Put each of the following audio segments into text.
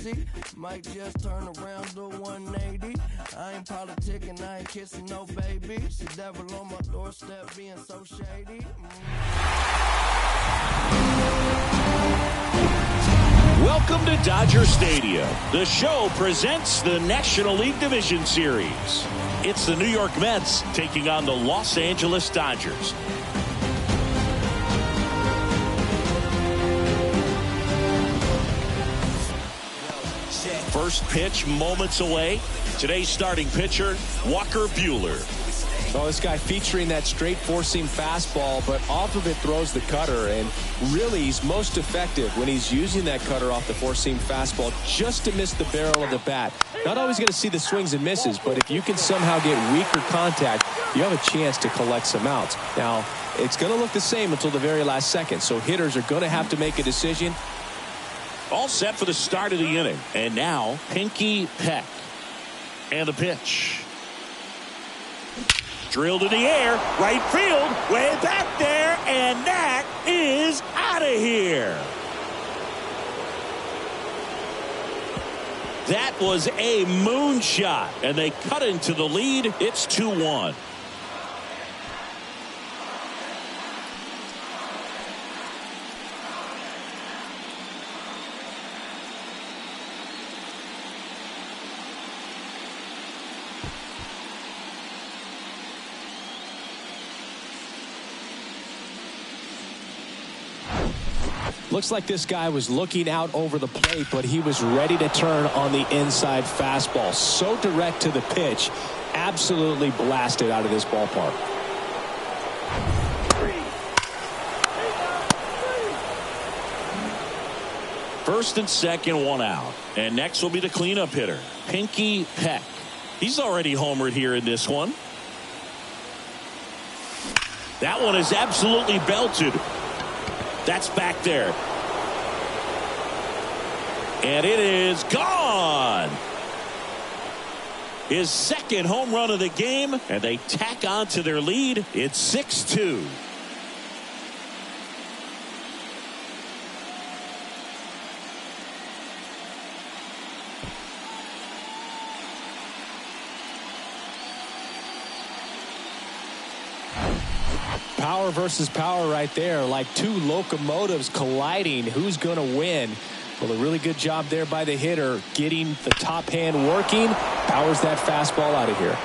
crazy. Might just turn around to 180. I ain't politicking, I ain't kissing no baby. The devil on my doorstep being so shady. Welcome to Dodger Stadium. The show presents the National League Division Series. It's the New York Mets taking on the Los Angeles Dodgers. First pitch moments away. Today's starting pitcher, Walker Buehler. Well, this guy featuring that straight four-seam fastball, but off of it throws the cutter, and really he's most effective when he's using that cutter off the four-seam fastball just to miss the barrel of the bat. Not always going to see the swings and misses, but if you can somehow get weaker contact, you have a chance to collect some outs. Now, it's going to look the same until the very last second, so hitters are going to have to make a decision. All set for the start of the inning. And now, Pinky Peck. And the pitch. Drilled in the air, right field, way back there, and that is out of here. That was a moonshot, and they cut into the lead. It's 2-1. Looks like this guy was looking out over the plate, but he was ready to turn on the inside fastball. So direct to the pitch, absolutely blasted out of this ballpark. First and second, one out. And next will be the cleanup hitter, Pinky Peck. He's already homered here in this one. That one is absolutely belted. That's back there. And it is gone. His second home run of the game, and they tack on to their lead. It's 6-2. Power versus power right there, like two locomotives colliding. Who's going to win? Well, a really good job there by the hitter, getting the top hand working, powers that fastball out of here.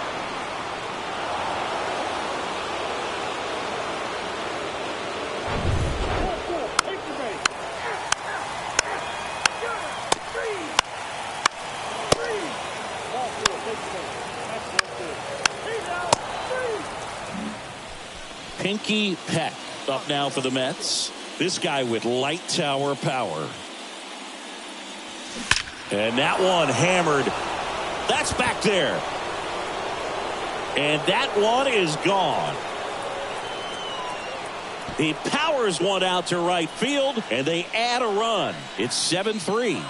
Pinky Peck up now for the Mets. This guy with light tower power. And that one hammered. That's back there. And that one is gone. He powers one out to right field, and they add a run. It's 7-3.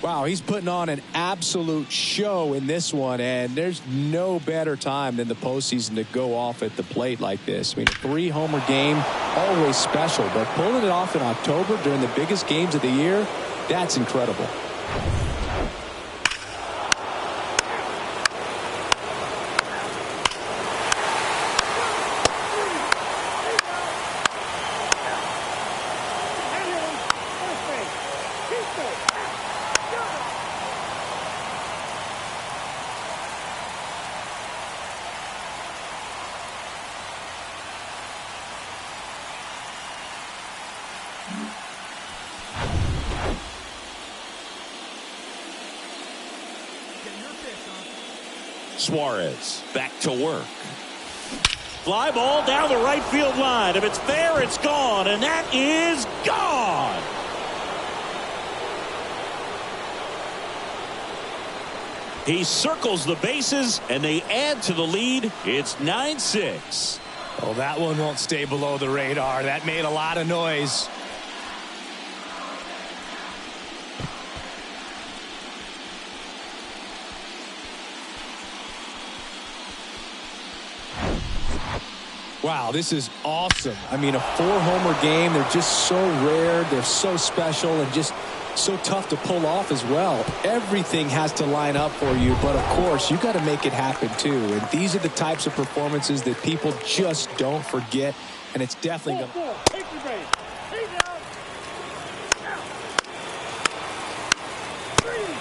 Wow, he's putting on an absolute show in this one, and there's no better time than the postseason to go off at the plate like this. I mean, a 3-homer game, always special, but pulling it off in October during the biggest games of the year, that's incredible. Suarez back to work. Fly ball down the right field line. If it's fair, it's gone, and that is gone. He circles the bases, and they add to the lead. It's 9-6. Oh, that one won't stay below the radar. That made a lot of noise. Wow, this is awesome. I mean, a 4-homer game. They're just so rare. They're so special and just so tough to pull off as well. Everything has to line up for you, but of course, you got to make it happen too. And these are the types of performances that people just don't forget, and it's definitely going to... Take the base. He's out. Out. Three.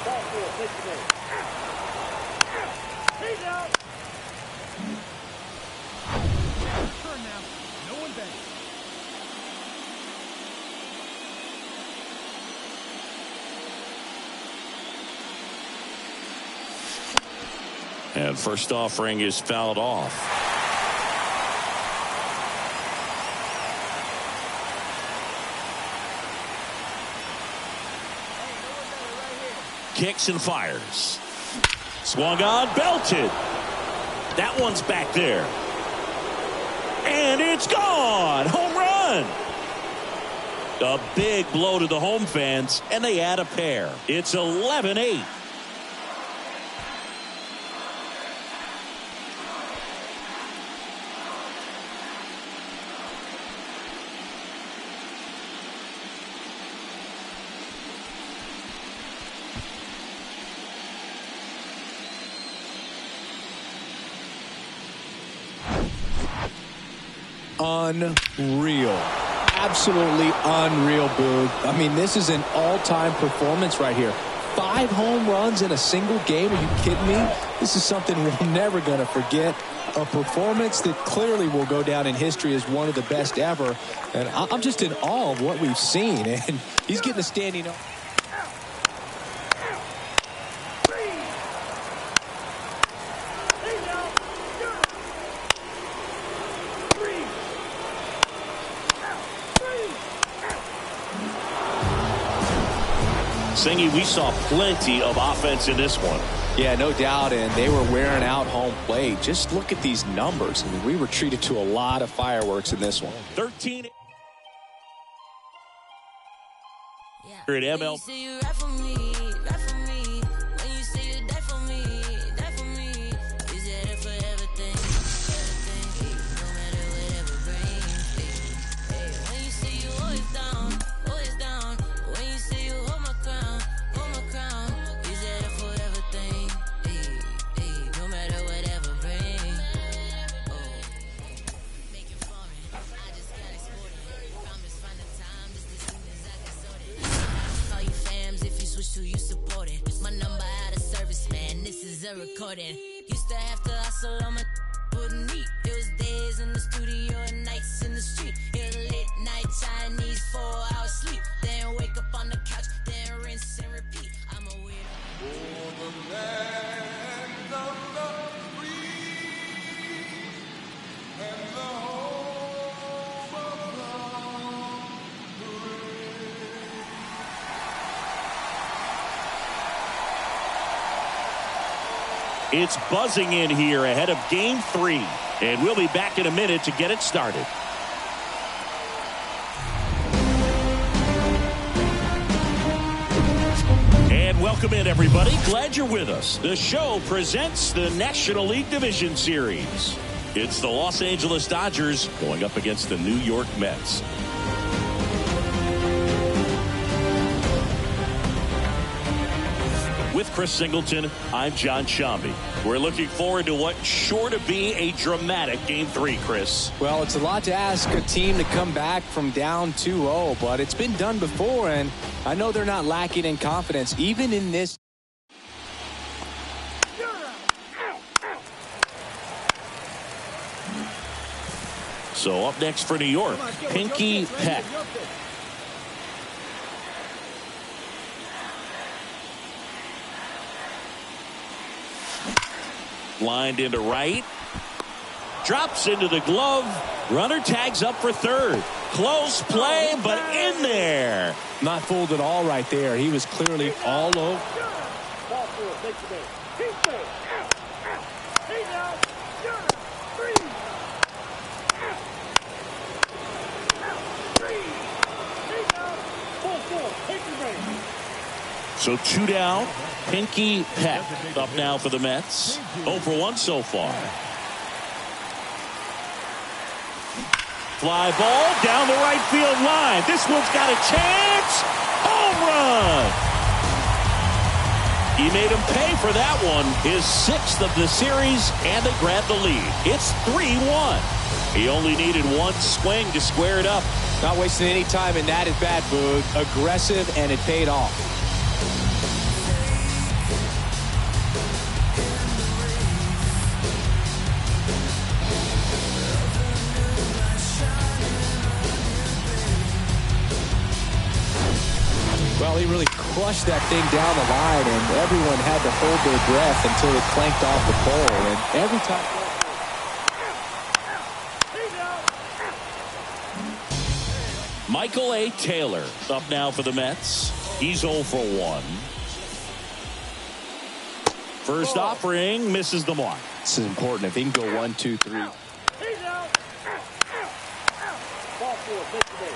Ball 4. Take the base. Out. Out. He's out. Turn now. No one bang. And first offering is fouled off. Kicks and fires. Swung on, belted. That one's back there. And it's gone. Home run. A big blow to the home fans, and they add a pair. It's 11-8. Unreal. Absolutely unreal, Boog. I mean, this is an all-time performance right here. 5 home runs in a single game. Are you kidding me? This is something we're never going to forget. A performance that clearly will go down in history as one of the best ever. And I'm just in awe of what we've seen. And he's getting a standing up. Singy, we saw plenty of offense in this one. Yeah, no doubt, and they were wearing out home plate. Just look at these numbers. I mean, we were treated to a lot of fireworks in this one. 13 here at ML. Recording. Used to have to hustle on my wouldn't eat. It was days in the studio and nights in the street. It was late night Chinese 4-hour sleep. Then wake up on the couch, then rinse and repeat. I'm a weirdo. For the land of the free and the home of the brave. It's buzzing in here ahead of Game 3. And we'll be back in a minute to get it started. And welcome in, everybody. Glad you're with us. The show presents the National League Division Series. It's the Los Angeles Dodgers going up against the New York Mets. With Chris Singleton, I'm John Shambi. We're looking forward to what's sure to be a dramatic Game 3, Chris. Well, it's a lot to ask a team to come back from down 2-0, but it's been done before, and I know they're not lacking in confidence, even in this. So up next for New York, Pinky Peck. Lined into right. Drops into the glove. Runner tags up for third. Close play, but in there. Not fooled at all right there. He was clearly all over. Ball 4. Takes the base. He's safe. Out. He's out. Three. So 2 down. Pinky Peck up now for the Mets. 0 for 1 so far. Fly ball down the right field line. This one's got a chance. Home run. He made him pay for that one. His 6th of the series, and they grab the lead. It's 3-1. He only needed one swing to square it up. Not wasting any time in that at bat, Boog. Aggressive, and it paid off. Well, he really crushed that thing down the line, and everyone had to hold their breath until it clanked off the pole. And every time... Michael A. Taylor up now for the Mets. He's 0 for 1. First offering misses the mark. This is important. If he can go 1, 2, 3. Ball 4, take the base.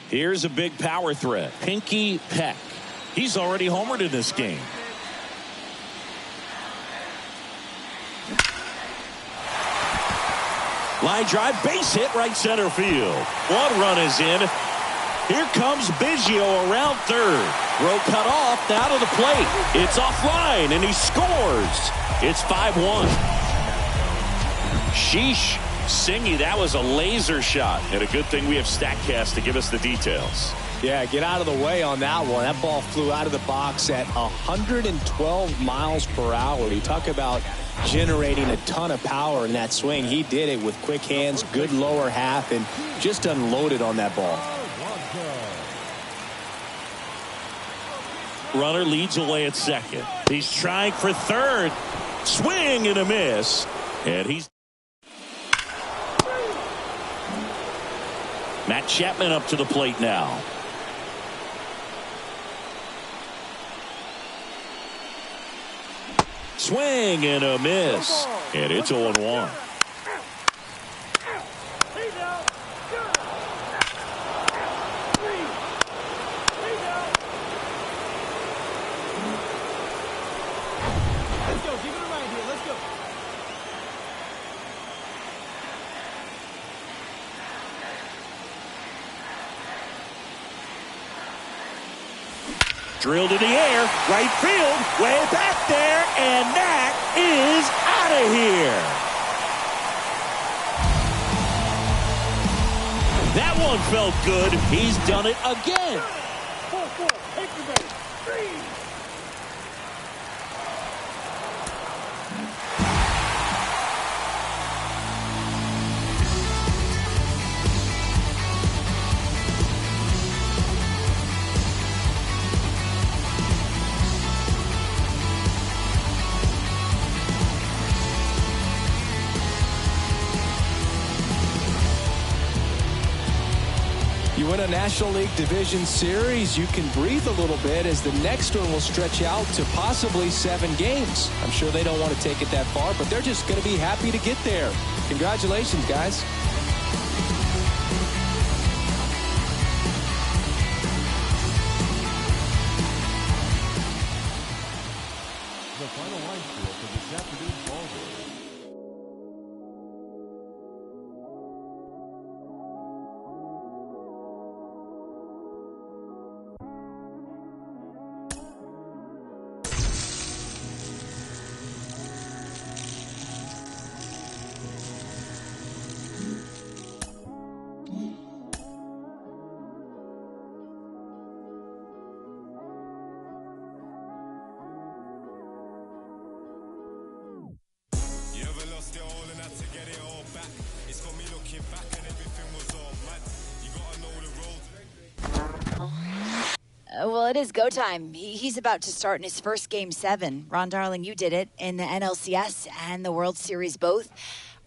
Here's a big power threat. Pinky Peck. He's already homered in this game. Line drive, base hit, right center field. One run is in. Here comes Biggio around third. Throw cut off, now to the plate. It's offline, and he scores. It's 5-1. Sheesh. Singy, that was a laser shot. And a good thing we have StatCast to give us the details. Yeah, get out of the way on that one. That ball flew out of the box at 112 miles per hour. You talk about generating a ton of power in that swing. He did it with quick hands, good lower half, and just unloaded on that ball. Runner leads away at second. He's trying for third. Swing and a miss. And he's... Matt Chapman up to the plate now. Swing and a miss. And it's 0-1. Let's go. Give it a right here. Let's go. Drilled in the air, right field, way back there, and that is out of here. That one felt good. He's done it again. 4-4, take the base. 3. You win a National League Division Series, you can breathe a little bit as the next one will stretch out to possibly 7 games. I'm sure they don't want to take it that far, but they're just going to be happy to get there. Congratulations, guys. The final line score for this afternoon's ball game. Well, Well, it is go time. He's about to start in his first Game 7. Ron Darling, you did it in the NLCS and the World Series both.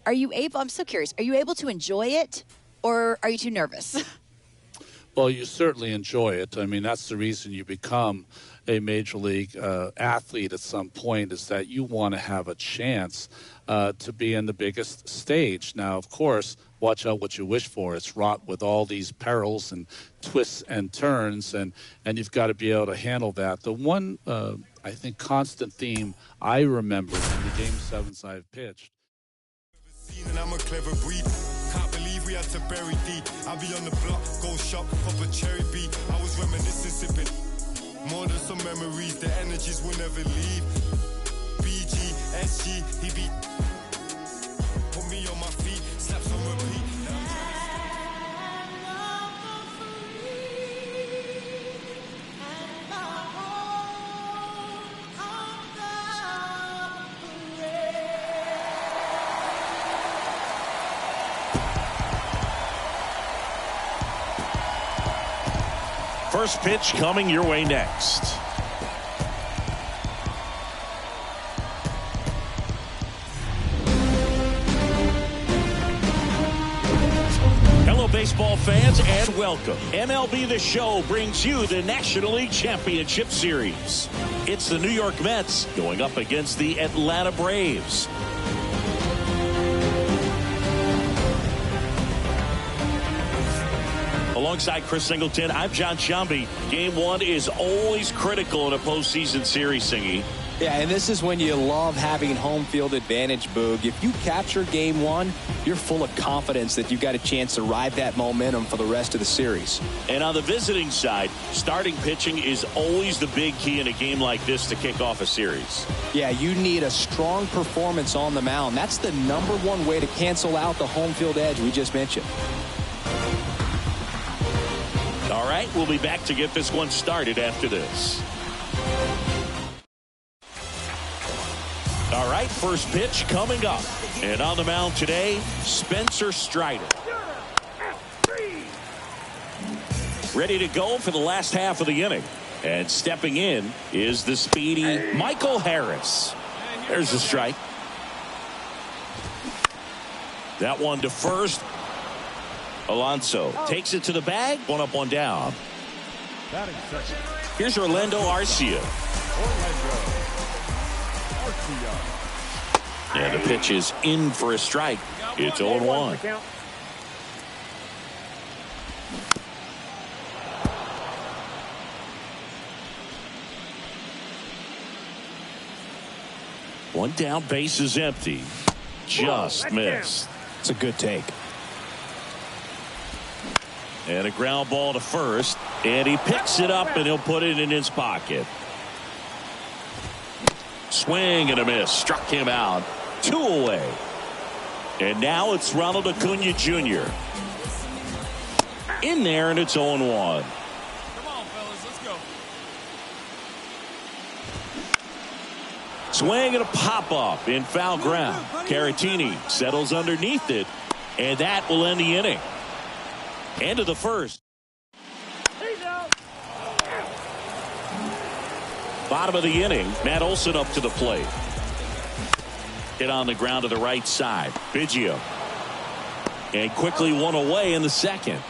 Are you able, I'm so curious, are you able to enjoy it or are you too nervous? Well, you certainly enjoy it. I mean, that's the reason you become a major league athlete at some point, is that you want to have a chance to be in the biggest stage. Now, of course, watch out what you wish for. It's wrought with all these perils and twists and turns, and you've got to be able to handle that. The one, I think, constant theme I remember from the Game 7s I've pitched. And I'm a clever breed. Can't believe we had to bury deep. I'll be on the block, go shop, pop a cherry beat. I was reminiscing, sipping more than some memories. The energies will never leave. BG, SG, he beat. Put me on my feet, slaps on repeat. First pitch coming your way next. Hello, baseball fans, and welcome. MLB The Show brings you the National League Championship Series. It's the New York Mets going up against the Atlanta Braves. Alongside Chris Singleton, I'm John Shambi. Game 1 is always critical in a postseason series, Singy. Yeah, and this is when you love having home field advantage, Boog. If you capture Game 1, you're full of confidence that you've got a chance to ride that momentum for the rest of the series. And on the visiting side, starting pitching is always the big key in a game like this to kick off a series. Yeah, you need a strong performance on the mound. That's the #1 way to cancel out the home field edge we just mentioned. All right, we'll be back to get this one started after this. All right, first pitch coming up. And on the mound today, Spencer Strider. Ready to go for the last half of the inning. And stepping in is the speedy Michael Harris. There's the strike. That one to first. Alonso takes it to the bag. One up, one down. Here's Orlando Arcia. And the pitch is in for a strike. It's 0-1. One down, base is empty. Just missed. It's a good take. And a ground ball to first. And he picks it up and he'll put it in his pocket. Swing and a miss. Struck him out. 2 away. And now it's Ronald Acuna Jr. in there, and it's 0-1. Come on, fellas, let's go. Swing and a pop-up in foul ground. Caratini settles underneath it, and that will end the inning. End of the first. Bottom of the inning, Matt Olson up to the plate. Hit on the ground to the right side. Biggio. And quickly one away in the second.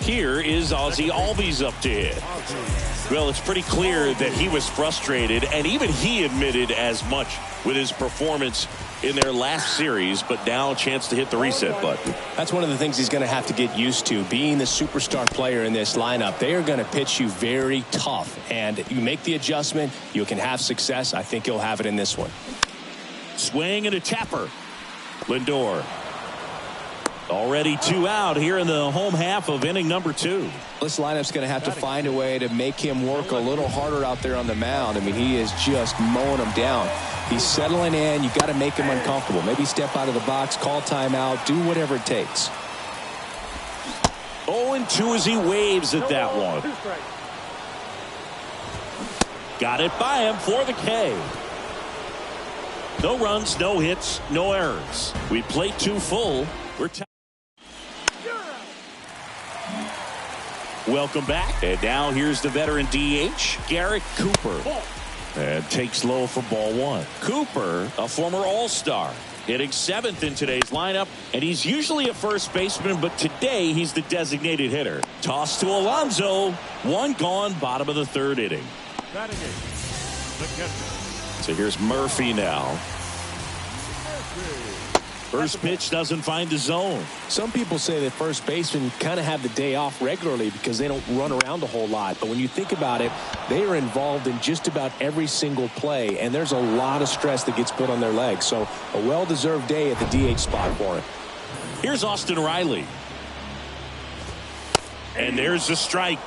Here is Ozzie Albies up to hit. Well, it's pretty clear that he was frustrated, and even he admitted as much with his performance in their last series, but now a chance to hit the reset button. That's one of the things he's going to have to get used to, being the superstar player in this lineup. They are going to pitch you very tough, and you make the adjustment, you can have success. I think you'll have it in this one. Swing and a tapper. Lindor. Already 2 out here in the home half of inning number 2. This lineup's going to have to find a way to make him work a little harder out there on the mound. I mean, he is just mowing them down. He's settling in. You got to make him uncomfortable. Maybe step out of the box, call timeout, do whatever it takes. 0-2 as he waves at that one. Got it by him for the K. No runs, no hits, no errors. We played 2 full. We're Welcome back. And now here's the veteran DH, Garrett Cooper. And takes low for ball one. Cooper, a former All-Star, hitting 7th in today's lineup. And he's usually a first baseman, but today he's the designated hitter. Toss to Alonso. One gone, bottom of the 3rd inning. Batting eighth, the catcher. So here's Murphy now. First pitch doesn't find the zone. Some people say that first basemen kind of have the day off regularly because they don't run around a whole lot. But when you think about it, they are involved in just about every single play, and there's a lot of stress that gets put on their legs. So a well-deserved day at the DH spot for him. Here's Austin Riley. And there's the strike.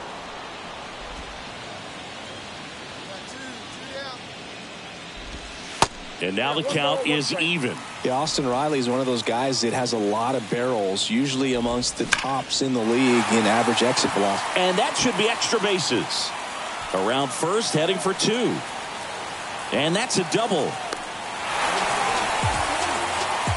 And now the count is even. Yeah, Austin Riley is one of those guys that has a lot of barrels, usually amongst the tops in the league in average exit velocity. And that should be extra bases. Around first, heading for 2. And that's a double.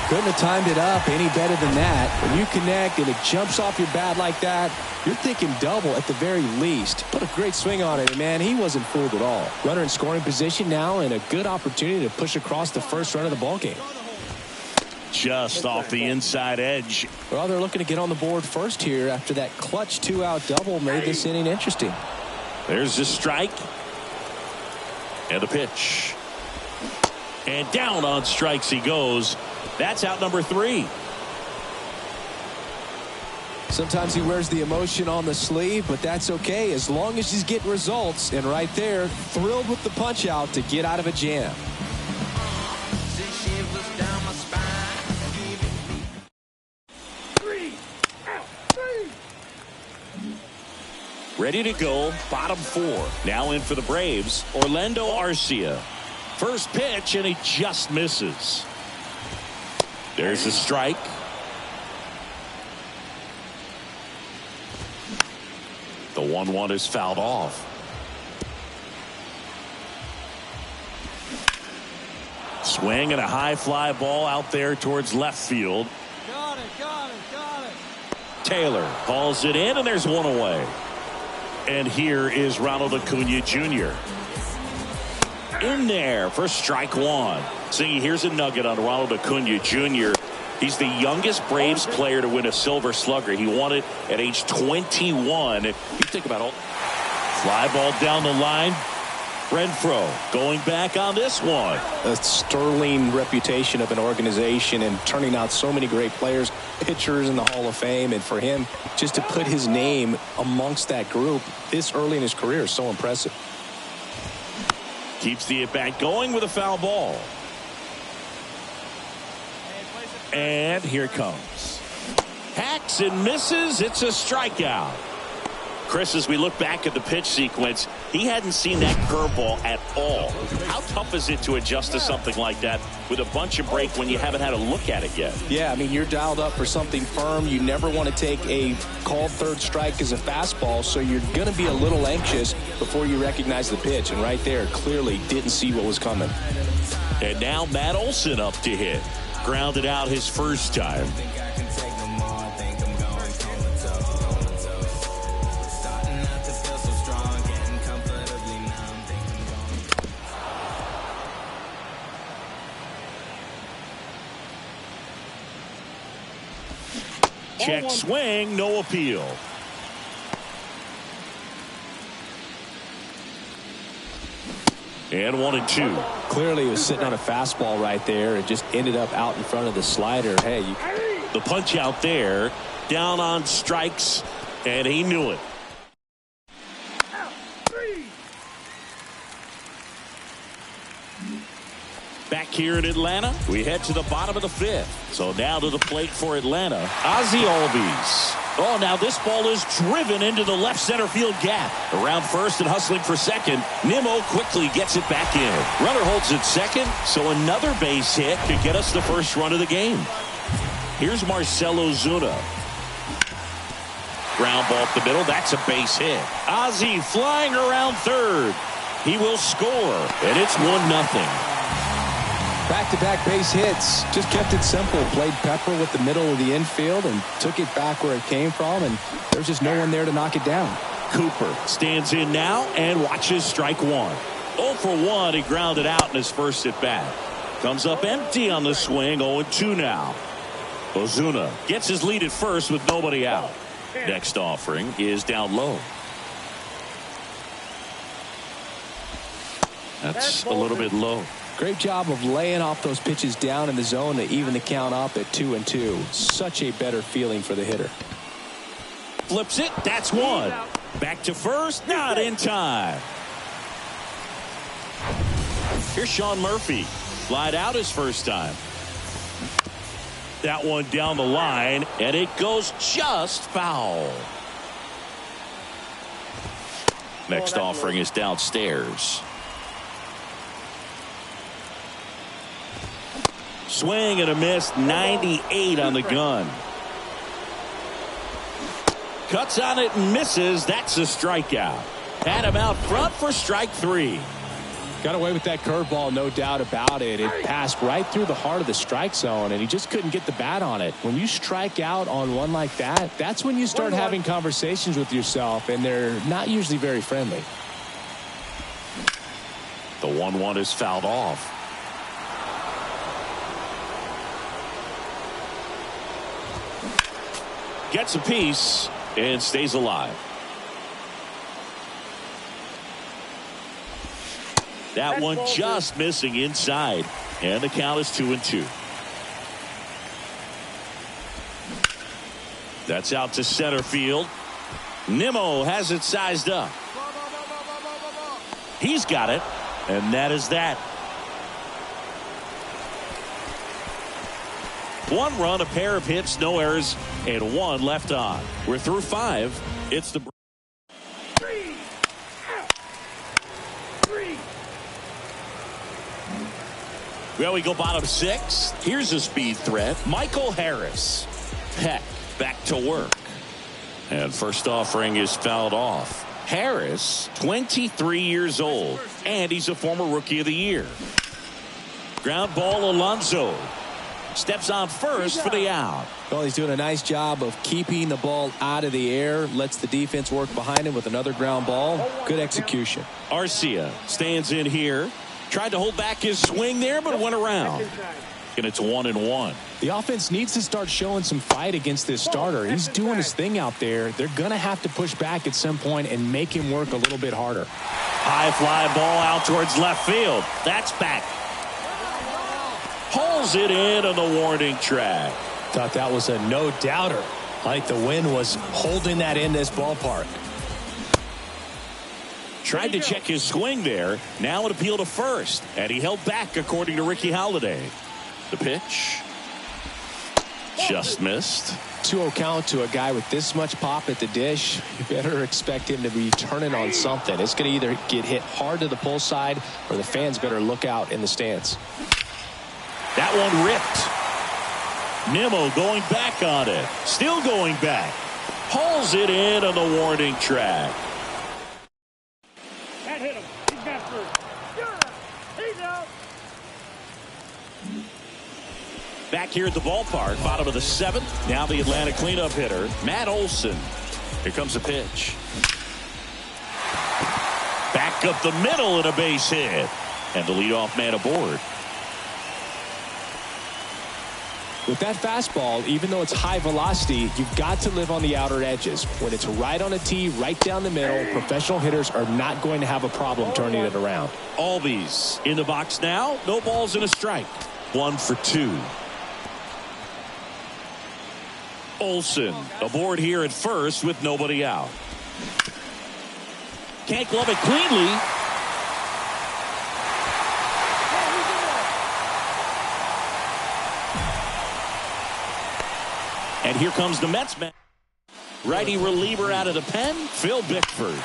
Couldn't have timed it up any better than that. When you connect and it jumps off your bat like that, you're thinking double at the very least. Put a great swing on it, and man, he wasn't fooled at all. Runner in scoring position now, and a good opportunity to push across the first run of the ballgame. Just off the inside edge. Well, they're looking to get on the board first here after that clutch 2-out double made this inning interesting. There's the strike. And the pitch. And down on strikes he goes. That's out number 3. Sometimes he wears the emotion on the sleeve, but that's okay as long as he's getting results. And right there, thrilled with the punch out to get out of a jam. Ready to go, bottom 4. Now in for the Braves, Orlando Arcia. First pitch, and he just misses. There's a strike. The 1-1 is fouled off. Swing and a high fly ball out there towards left field. Got it. Taylor calls it in, and there's one away. And here is Ronald Acuna Jr. in there for strike 1. See, here's a nugget on Ronald Acuna Jr. He's the youngest Braves player to win a Silver Slugger. He won it at age 21. You think about it. Fly ball down the line. Renfroe going back on this one. A sterling reputation of an organization and turning out so many great players, pitchers in the Hall of Fame. And for him, just to put his name amongst that group this early in his career is so impressive. Keeps the at-bat going with a foul ball. And here it comes. Hacks and misses. It's a strikeout. Chris, as we look back at the pitch sequence, he hadn't seen that curveball at all. How tough is it to adjust to something like that with a bunch of break when you haven't had a look at it yet? Yeah, I mean, you're dialed up for something firm. You never want to take a called third strike as a fastball, so you're going to be a little anxious before you recognize the pitch. And right there, clearly didn't see what was coming. And now Matt Olson up to hit. Grounded out his first time. Check swing, no appeal. And 1-2. Clearly, he was sitting on a fastball right there and just ended up out in front of the slider. Hey, the punch out there, down on strikes, and he knew it. Back here in Atlanta, we head to the bottom of the 5th. So now to the plate for Atlanta, Ozzie Albies. Oh, now this ball is driven into the left center field gap. Around first and hustling for second. Nimmo quickly gets it back in. Runner holds it second, so another base hit could get us the first run of the game. Here's Marcell Ozuna. Ground ball up the middle. That's a base hit. Ozzie flying around third. He will score, and it's 1-0. Back-to-back base hits. Just kept it simple. Played pepper with the middle of the infield and took it back where it came from, and there's just no one there to knock it down. Cooper stands in now and watches strike one. 0 for 1. He grounded out in his first at bat. Comes up empty on the swing. 0-2 now. Ozuna gets his lead at first with nobody out. Next offering is down low. That's a little bit low. Great job of laying off those pitches down in the zone to even the count up at 2-2. Such a better feeling for the hitter. Flips it. That's one. Back to first. Not in time. Here's Sean Murphy. Flied out his first time. That one down the line, and it goes just foul. Next offering is downstairs. Swing and a miss. 98 on the gun. Cuts on it and misses. That's a strikeout. Had him out front for strike 3. Got away with that curveball, no doubt about it. It passed right through the heart of the strike zone, and he just couldn't get the bat on it. When you strike out on one like that, that's when you start having conversations with yourself, and they're not usually very friendly. The 1-1 is fouled off. Gets a piece and stays alive. That one just missing inside, and the count is 2-2. That's out to center field. Nimmo has it sized up. He's got it, and that is that. 1 run, a pair of hits, no errors, and 1 left on. We're through 5. It's the Well, we go bottom 6. Here's a speed threat. Michael Harris. Heck, back to work. And first offering is fouled off. Harris, 23 years old, and he's a former Rookie of the Year. Ground ball, Alonso. Steps on first for the out. Well, he's doing a nice job of keeping the ball out of the air. Lets the defense work behind him with another ground ball. Good execution. Arcia stands in here. Tried to hold back his swing there, but went around. And it's 1-1. The offense needs to start showing some fight against this starter. He's doing his thing out there. They're going to have to push back at some point and make him work a little bit harder. High fly ball out towards left field. That's back. Hauls it in on the warning track. Thought that was a no-doubter. Like the wind was holding that in this ballpark. Tried to check his swing there. Now an appeal to first. And he held back, according to Ricky Holiday. The pitch. Just missed. 2-0 count to a guy with this much pop at the dish. You better expect him to be turning on something. It's going to either get hit hard to the pull side, or the fans better look out in the stands. That one ripped. Nimmo going back on it. Still going back. Hauls it in on the warning track. That hit him. He's got through. He's out. Back here at the ballpark, bottom of the 7th. Now the Atlanta cleanup hitter, Matt Olson. Here comes the pitch. Back up the middle and a base hit. And the leadoff man aboard. With that fastball, even though it's high velocity, you've got to live on the outer edges. When it's right on a tee, right down the middle, professional hitters are not going to have a problem turning it around. Albies in the box now. No balls and a strike. 1 for 2. Olson aboard here at first with nobody out. Can't glove it cleanly. And here comes the Mets man. Righty reliever out of the pen, Phil Bickford.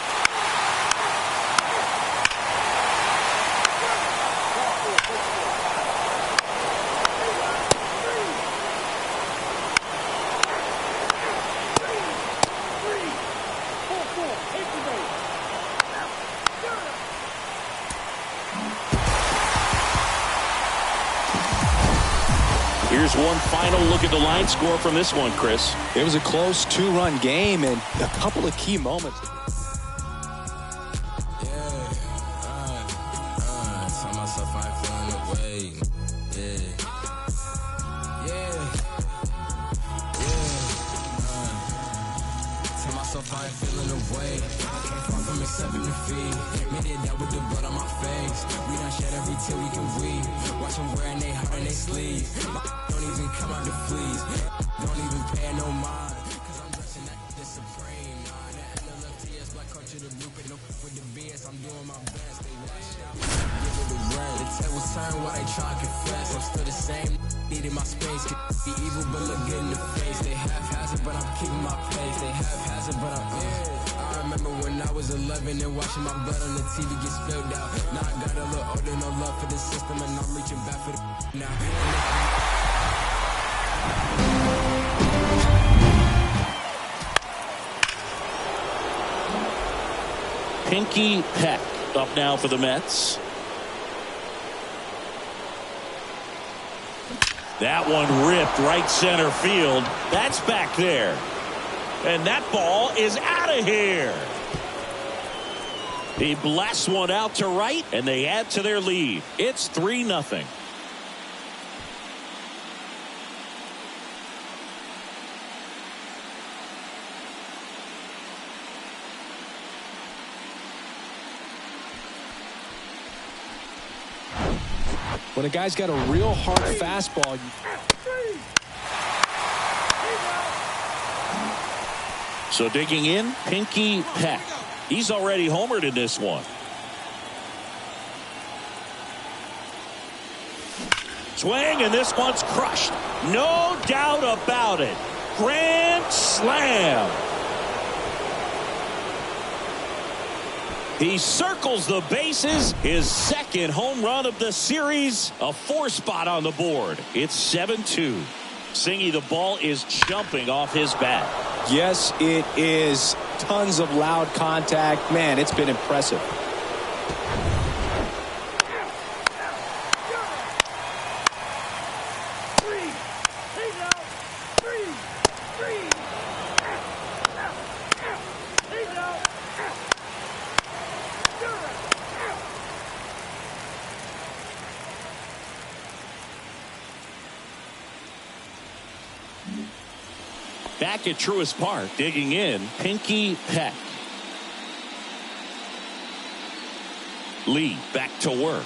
Here's one final look at the line score from this one, Chris. It was a close 2-run game and a couple of key moments. 7 to feed. Made it out with the blood on my face. We done shed every tear we can read. Watch them wearing they heart and they sleeves. Don't even come out the fleas. Don't even pay no mind. Cause I'm dressing that the supreme. The LFT is black culture, the blueprint. No with the BS, I'm doing my best. They lash out. Give it the rent. The tables turn while they try to confess. I'm still the same. Needed my space. Could be evil, but look good in the face. They haphazard, but I'm keeping my pace. They haphazard, but I'm I remember when I was 11 and watching my blood on the TV get spilled out. Now I got a little older, no love for the system, and I'm reaching back for the now. Pinky Peck up now for the Mets. That one ripped right center field. That's back there. And that ball is out of here. He blasts one out to right, and they add to their lead. It's 3-0. When a guy's got a real hard fastball. So digging in, Pinky Peck. He's already homered in this one. Swing, and this one's crushed. No doubt about it. Grand slam. He circles the bases. His second home run of the series. A 4-spot on the board. It's 7-2. Singy, the ball is jumping off his bat. Yes, it is. Tons of loud contact. Man, it's been impressive. Back at Truist Park, digging in, Pinky Peck. Lee back to work.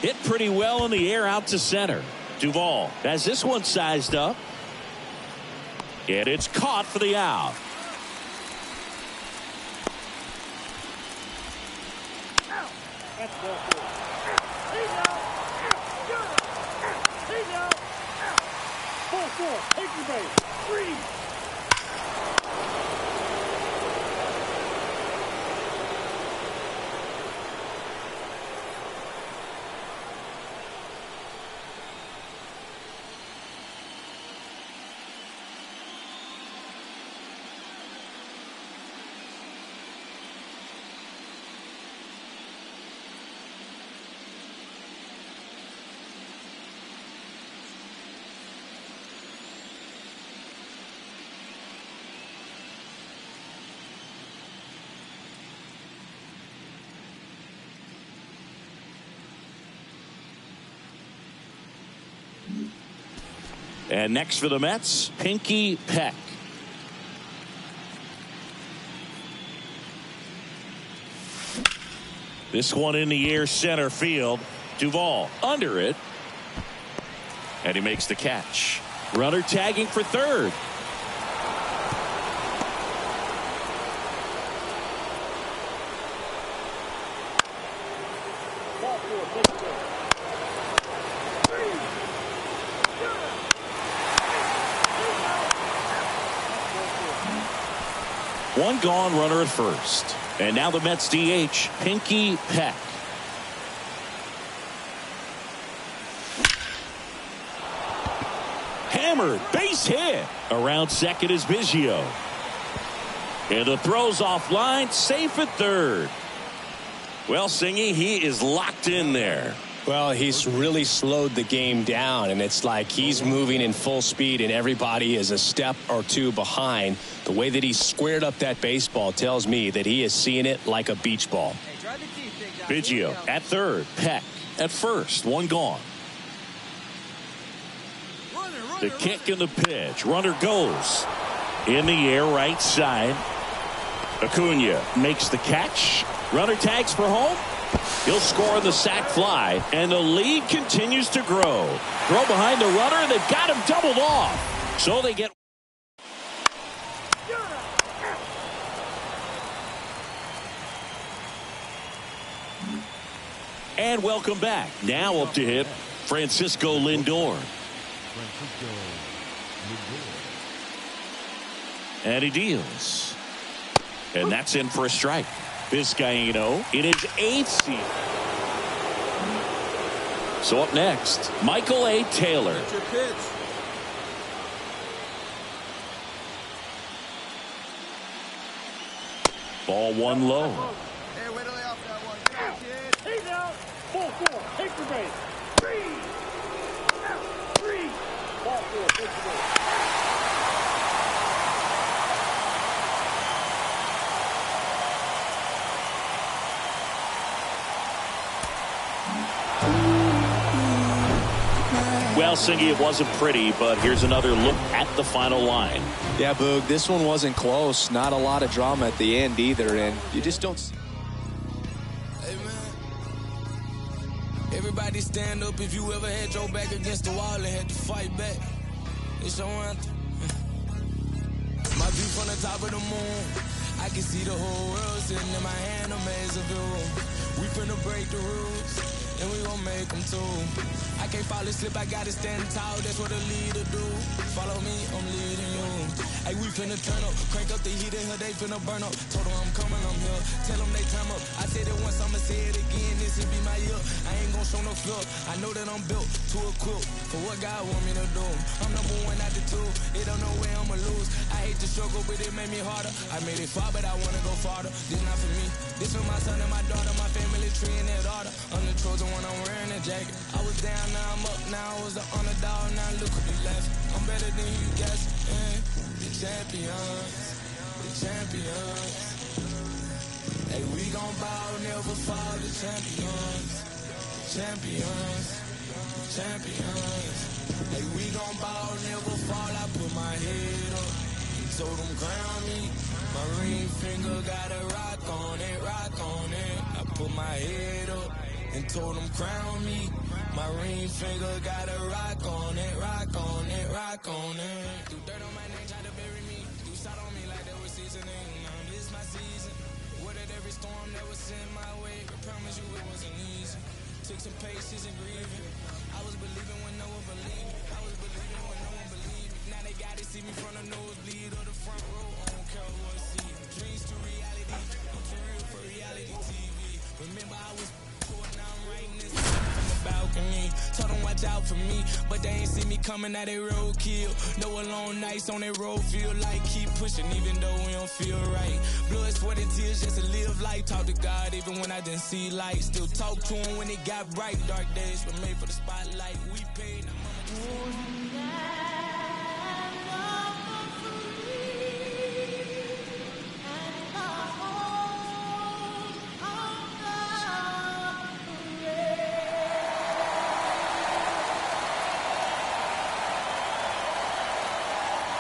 Hit pretty well in the air out to center. Duvall has this one sized up. And it's caught for the out. That's ball 4. He's out. He's out. Ball 4. Take your base. 3. And next for the Mets, Pinky Peck. This one in the air center field. Duvall under it. And he makes the catch. Runner tagging for third. One gone, runner at first. And now the Mets DH, Pinky Peck. Hammered, base hit. Around second is Biggio. And the throw's offline, safe at third. Well, Singy, he is locked in there. Well, he's really slowed the game down, and it's like he's moving in full speed, and everybody is a step or two behind. The way that he squared up that baseball tells me that he is seeing it like a beach ball. Biggio at third, Peck at first, one gone. The kick and the pitch. Runner goes in the air right side. Acuna makes the catch. Runner tags for home. He'll score the sac fly, and the lead continues to grow. Throw behind the runner, they've got him doubled off. So they get... And welcome back. Now up to hit, Francisco Lindor. And he deals. And that's in for a strike. Vizcaíno in his 8th season. So up next, Michael A. Taylor. Ball one low. Hey, wait till they off that one. Get out, kid. He's out. 4-4. Take the base. 3. Ball 4. Take the base. Well, Singy, it wasn't pretty, but here's another look at the final line. Yeah, Boog, this one wasn't close. Not a lot of drama at the end either, and you just don't... Hey, man. Everybody stand up if you ever had your back against the wall and had to fight back. It's your anthem. My view from the top of the moon. I can see the whole world sitting in my hand, a maze of view. We finna break the rules, and we gon' make them too. I can't fall asleep, I gotta stand tall, that's what a leader do. Follow me, I'm leading you. Hey, we finna turn up, crank up the heat in her, they finna burn up. Told them I'm coming, I'm here, tell them they time up. I said it once, I'ma say it again, this will be my year. I ain't gon' show no fear, I know that I'm built to equip for what God want me to do. I'm number one out the two, it don't know where I'ma lose. I hate the struggle, but it made me harder. I made it far, but I wanna go farther. This not for me, this for my son and my daughter, my family tree and their daughter. I'm the chosen one, I'm wearing a jacket. I was down, now I'm up, now I was the underdog, now look at me left. I'm better than you guess, the champions, the champions. Hey, we gon' bow, never fall, the champions, the champions, the champions. Hey, we gon' bow, never fall, I put my head up, and told them crown me. My ring finger got a rock on it, rock on it. I put my head up and told them crown me. My ring finger got a rock on it, rock on it, rock on it. Do dirt on my neck, try to bury me. Do shot on me like there was seasoning. Now this my season. Weathered every storm that was in my way. I promise you it wasn't easy. Took some patience and grieving. I was believing when no one believed. I was believing when no one believed. Now they gotta see me from the nosebleed or the front row. I don't care what I see. Dreams to reality. I'm too real for reality TV. Remember I was poor, now I'm writing this from the balcony. Told them watch out for me, but they ain't see me coming out they roadkill. No alone nights on that road feel like keep pushing even though we don't feel right. Blood, sweat and tears just to live life. Talk to God even when I didn't see light. Still talk to him when it got bright. Dark days were made for the spotlight. We paid.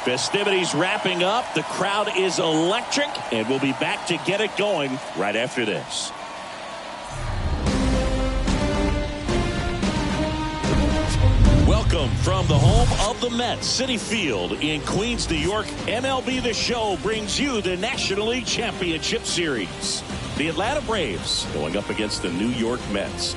Festivities wrapping up. The crowd is electric, and we'll be back to get it going right after this. Welcome from the home of the Mets, Citi Field in Queens, New York. MLB The Show brings you the National League Championship Series. The Atlanta Braves going up against the New York Mets.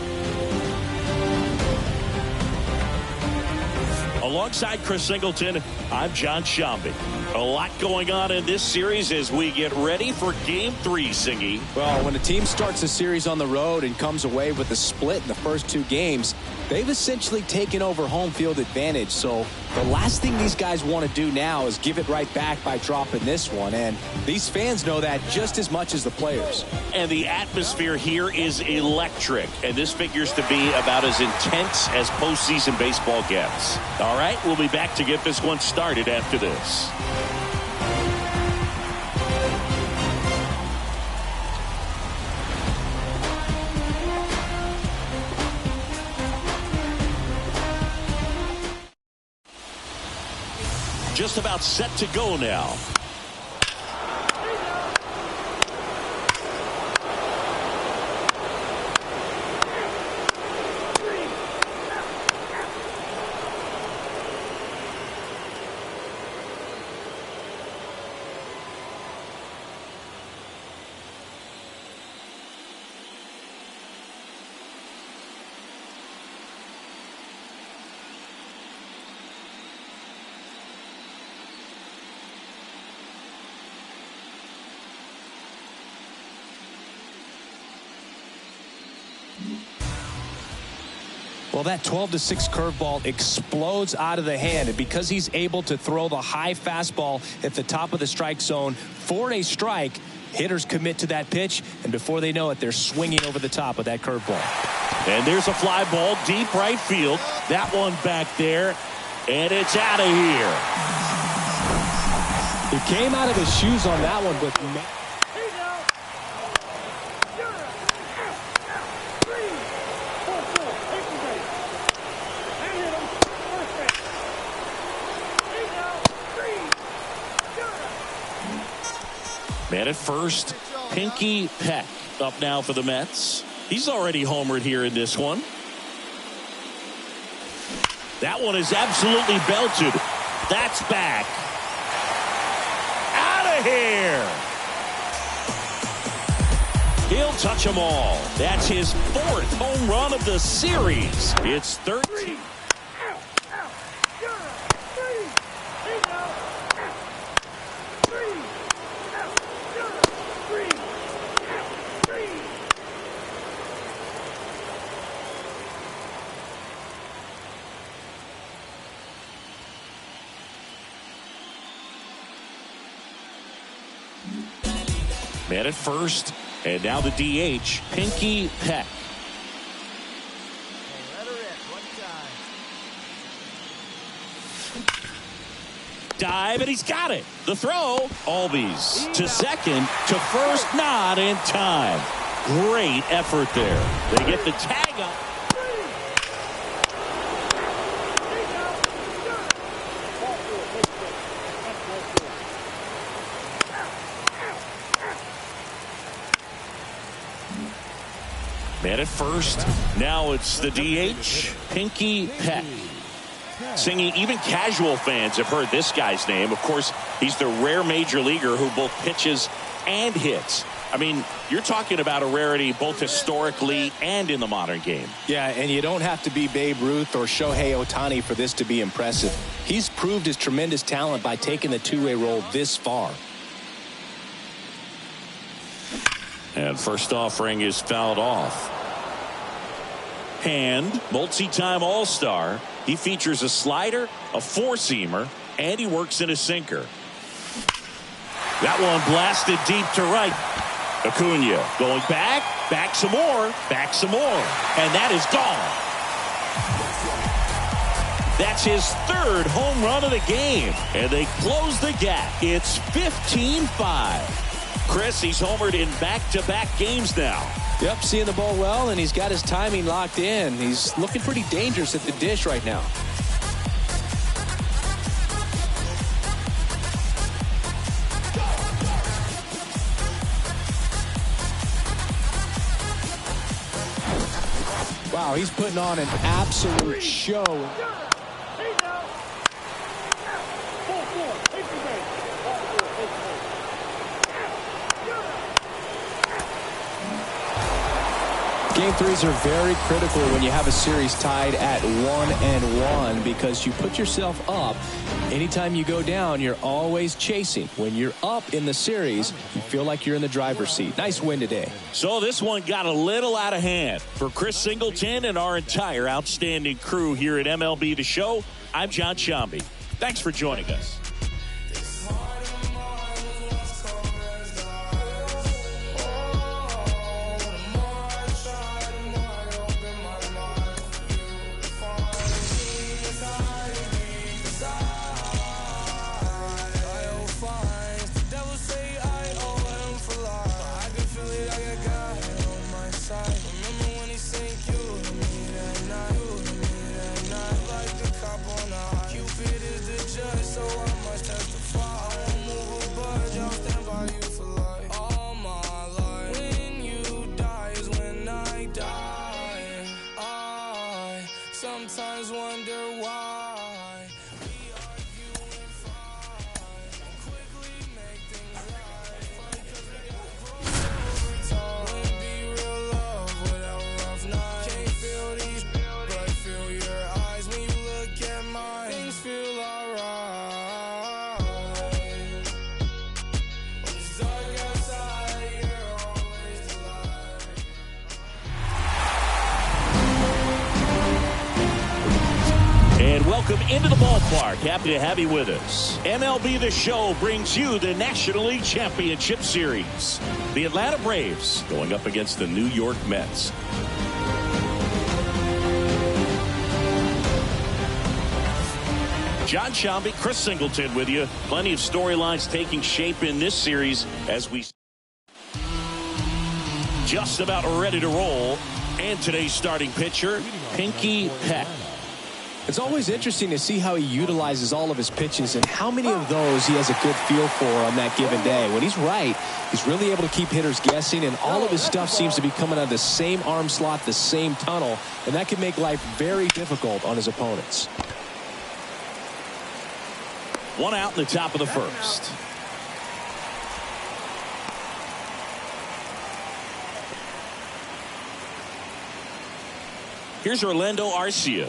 Alongside Chris Singleton, I'm John Shambi. A lot going on in this series as we get ready for Game 3, Singy. Well, when a team starts a series on the road and comes away with a split in the first 2 games, they've essentially taken over home field advantage. So the last thing these guys want to do now is give it right back by dropping this one. And these fans know that just as much as the players. And the atmosphere here is electric. And this figures to be about as intense as postseason baseball gets. All right, we'll be back to get this one started after this. Just about set to go now. Well, that 12-6 curveball explodes out of the hand, and because he's able to throw the high fastball at the top of the strike zone for a strike, hitters commit to that pitch, and before they know it, they're swinging over the top of that curveball. And there's a fly ball deep right field. That one back there, and it's out of here. He came out of his shoes on that one, but man at first, Pinky Peck up now for the Mets. He's already homered here in this one. That one is absolutely belted. That's back. Out of here. He'll touch them all. That's his 4th home run of the series. It's 13. Man at first, and now the DH, Pinky Peck. Dive, and he's got it. The throw, Albies to second, to first, not in time. Great effort there. They get the tag up. Man at first, now it's the DH, Pinky Peck. Singing, even casual fans have heard this guy's name. Of course, he's the rare major leaguer who both pitches and hits. I mean, you're talking about a rarity both historically and in the modern game. Yeah, and you don't have to be Babe Ruth or Shohei Ohtani for this to be impressive. He's proved his tremendous talent by taking the two-way role this far. And first offering is fouled off. Hand, multi-time All-Star. He features a slider, a four-seamer, and he works in a sinker. That one blasted deep to right. Acuna going back some more, and that is gone. That's his 3rd home run of the game, and they close the gap. It's 15-5. Chris, he's homered in back-to-back games now. Yep, seeing the ball well, and he's got his timing locked in. He's looking pretty dangerous at the dish right now. Wow, he's putting on an absolute show. Game threes are very critical when you have a series tied at 1-1 because you put yourself up. Anytime you go down, you're always chasing. When you're up in the series, you feel like you're in the driver's seat. Nice win today. So this one got a little out of hand. For Chris Singleton and our entire outstanding crew here at MLB The Show, I'm John Shambi. Thanks for joining us. So I'm welcome into the ballpark. Happy to have you with us. MLB The Show brings you the National League Championship Series. The Atlanta Braves going up against the New York Mets. John Shambi, Chris Singleton with you. Plenty of storylines taking shape in this series as we just about ready to roll. And today's starting pitcher, Pinky Peck. It's always interesting to see how he utilizes all of his pitches and how many of those he has a good feel for on that given day. When he's right, he's really able to keep hitters guessing, and all of his stuff seems to be coming out of the same arm slot, the same tunnel, and that can make life very difficult on his opponents. One out in the top of the first. Here's Orlando Arcia.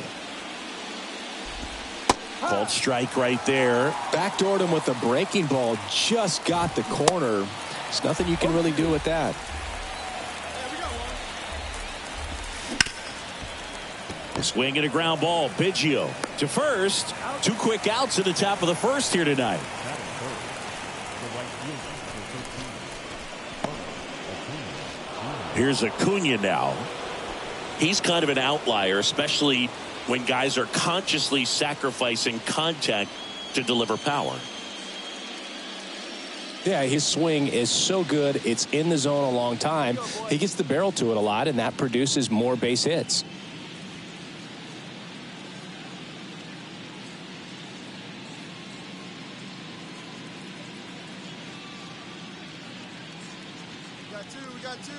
Called strike right there. Backdoored him with a breaking ball. Just got the corner. There's nothing you can really do with that. Swing and a ground ball. Biggio to first. 2 quick outs at the top of the first here tonight. Here's Acuna now. He's kind of an outlier, especially when guys are consciously sacrificing contact to deliver power. Yeah, his swing is so good. It's in the zone a long time. He gets the barrel to it a lot, and that produces more base hits. We got two.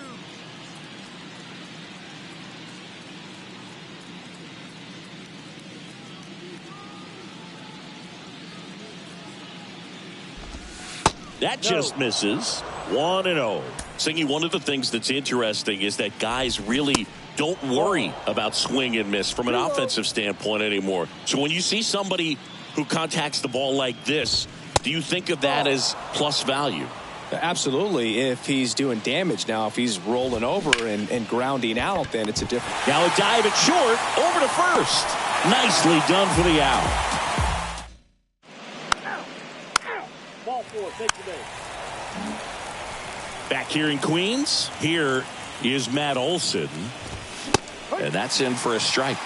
That just misses. 1-0. Singy, one of the things that's interesting is that guys really don't worry about swing and miss from an offensive standpoint anymore. So when you see somebody who contacts the ball like this, do you think of that as plus value? Absolutely, if he's doing damage. Now, if he's rolling over and grounding out, then it's a different. Now a dive at short, over to first. Nicely done for the out. Ball 4, take the day. Back here in Queens, here is Matt Olson. And that's in for a strike.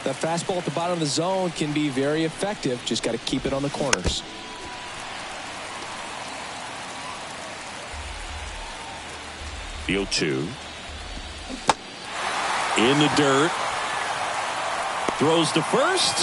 That fastball at the bottom of the zone can be very effective. Just got to keep it on the corners. The 0-2. In the dirt. Throws to first.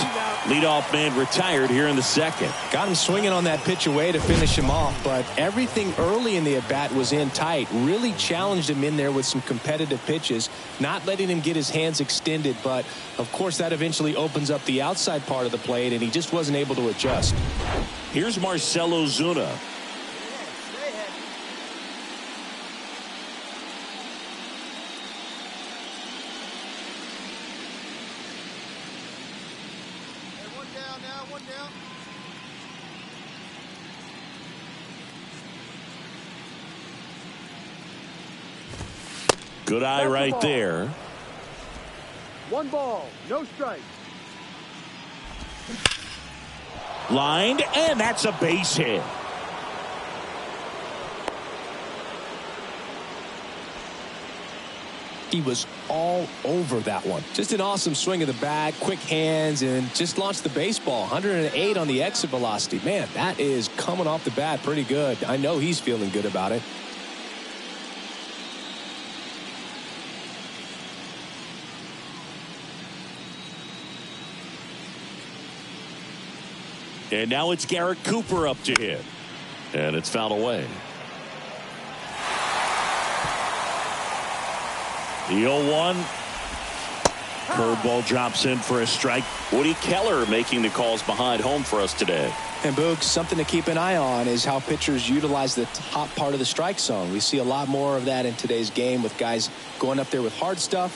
Leadoff man retired here in the second. Got him swinging on that pitch away to finish him off, but everything early in the at-bat was in tight. Really challenged him in there with some competitive pitches, not letting him get his hands extended, but of course that eventually opens up the outside part of the plate, and he just wasn't able to adjust. Here's Marcell Ozuna. Good eye right there. 1 ball, no strike. Lined, and that's a base hit. He was all over that one. Just an awesome swing of the bat, quick hands, and just launched the baseball. 108 on the exit velocity. Man, that is coming off the bat pretty good. I know he's feeling good about it. And now it's Garrett Cooper up to hit. And it's fouled away. The 0-1. Curveball drops in for a strike. Woody Keller making the calls behind home for us today. And Boog, something to keep an eye on is how pitchers utilize the top part of the strike zone. We see a lot more of that in today's game with guys going up there with hard stuff.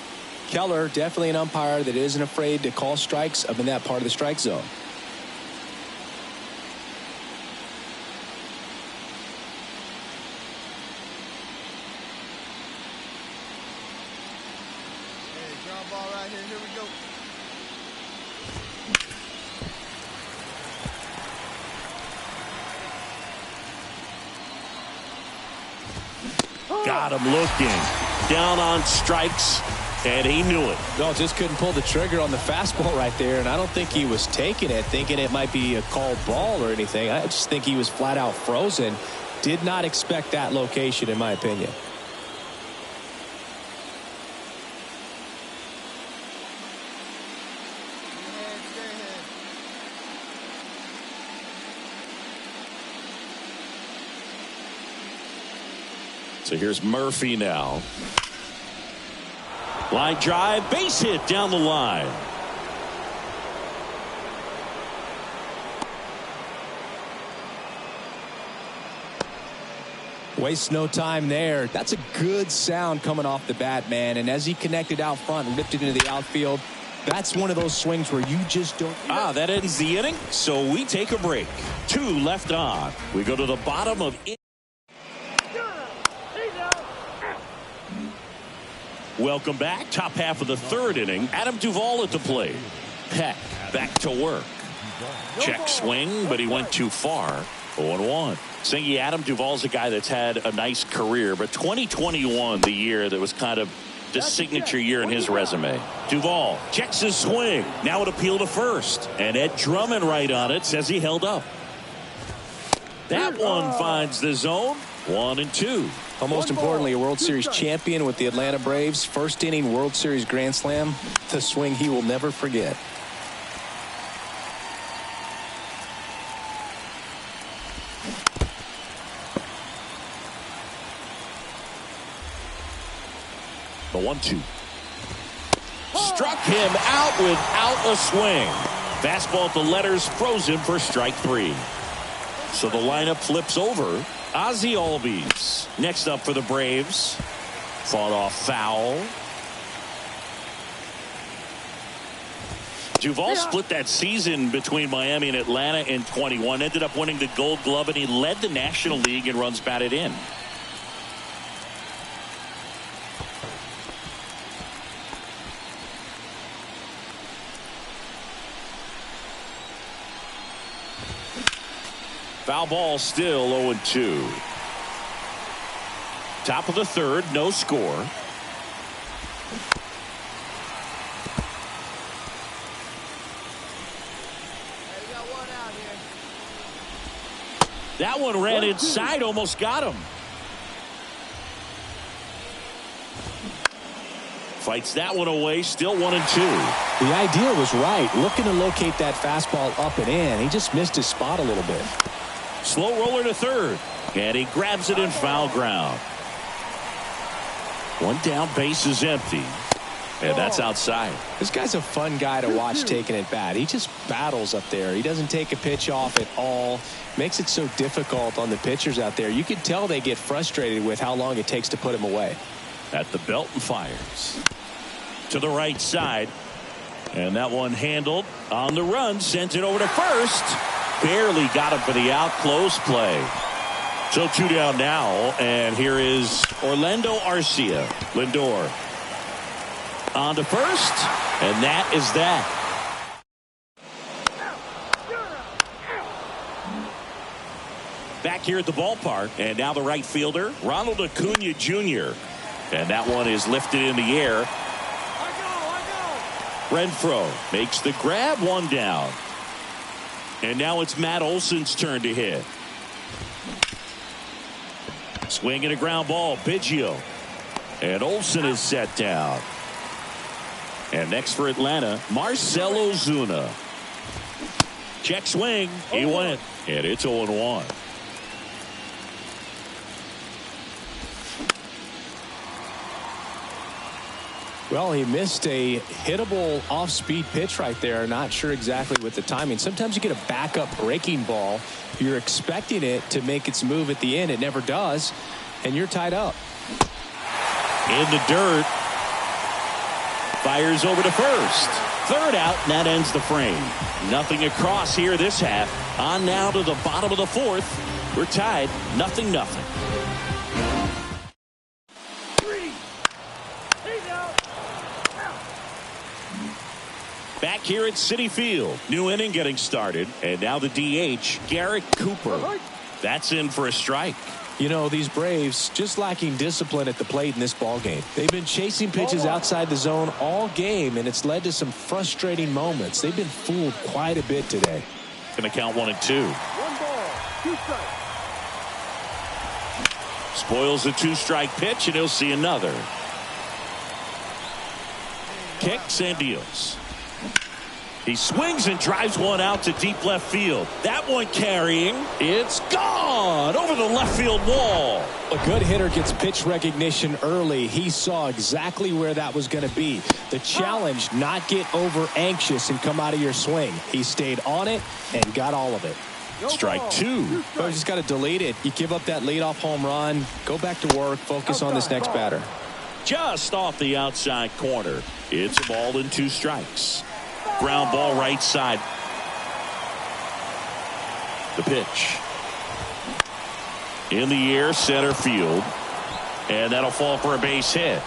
Keller, definitely an umpire that isn't afraid to call strikes up in that part of the strike zone. my ball right here. Here we go. Got him looking. Down on strikes, and he knew it. No, just couldn't pull the trigger on the fastball right there, and I don't think he was taking it, thinking it might be a called ball or anything. I just think he was flat out frozen. Did not expect that location, in my opinion. So here's Murphy now. Line drive, base hit down the line. Wastes no time there. That's a good sound coming off the bat, man. And as he connected out front and ripped it into the outfield, that's one of those swings where you just don't. That ends the inning. So we take a break. 2 left on. We go to the bottom of it. Welcome back. Top half of the 3rd inning. Adam Duvall at the plate. Peck back to work. Check swing, but he went too far. 0-1. Singy, Adam Duvall's a guy that's had a nice career, but 2021, the year that was kind of the signature year in his resume. Duvall checks his swing. Now it appeal to first. And Ed Drummond right on it says he held up. That one finds the zone. 1-2. Well, most importantly, a World Series champion with the Atlanta Braves. First inning World Series Grand Slam. The swing he will never forget. The 1-2. Struck him out without a swing. Fastball at the letters, frozen for strike 3. So the lineup flips over. Ozzie Albies next up for the Braves. Fought off foul. Duvall split that season between Miami and Atlanta in 21. Ended up winning the Gold Glove, and he led the National League in runs batted in. Foul ball, still 0-2. Top of the 3rd, no score. That one ran inside, almost got him. Fights that one away, still 1-2. The idea was right, looking to locate that fastball up and in. He just missed his spot a little bit. Slow roller to 3rd, and he grabs it in foul ground. One down, base is empty, and that's outside. This guy's a fun guy to watch taking at bat. He just battles up there. He doesn't take a pitch off at all. Makes it so difficult on the pitchers out there. You can tell they get frustrated with how long it takes to put him away. At the belt and fires to the right side, and that one handled on the run, sent it over to first. Barely got him for the out. Close play. So 2 down now, and here is Orlando Arcia. Lindor on to first, and that is that. Back here at the ballpark, and now the right fielder, Ronald Acuna Jr. And that one is lifted in the air. Renfroe makes the grab, 1 down. And now it's Matt Olson's turn to hit. Swing and a ground ball, Biggio. And Olson is set down. And next for Atlanta, Marcell Ozuna. Check swing, he went, and it's 0-1. Well, he missed a hittable off-speed pitch right there. Not sure exactly with the timing. Sometimes you get a backup breaking ball. You're expecting it to make its move at the end. It never does, and you're tied up. In the dirt. Fires over to first. 3rd out, and that ends the frame. Nothing across here this half. On now to the bottom of the 4th. We're tied, 0-0. back here at Citi Field. New inning getting started. And now the DH, Garrett Cooper. That's in for a strike. You know, these Braves just lacking discipline at the plate in this ball game. They've been chasing pitches outside the zone all game, and it's led to some frustrating moments. They've been fooled quite a bit today. Going to count 1-2. 1 ball, 2 strikes. Spoils the 2-strike pitch, and he'll see another. Kicks and deals. He swings and drives one out to deep left field. That one carrying. It's gone over the left field wall. A good hitter gets pitch recognition early. He saw exactly where that was going to be. The challenge, not get over anxious and come out of your swing. He stayed on it and got all of it. Strike 2. So you just got to delete it. You give up that leadoff home run. Go back to work. Focus on this next batter. Just off the outside corner. It's a ball and 2 strikes. Ground ball right side. The pitch. In the air, center field. And that'll fall for a base hit.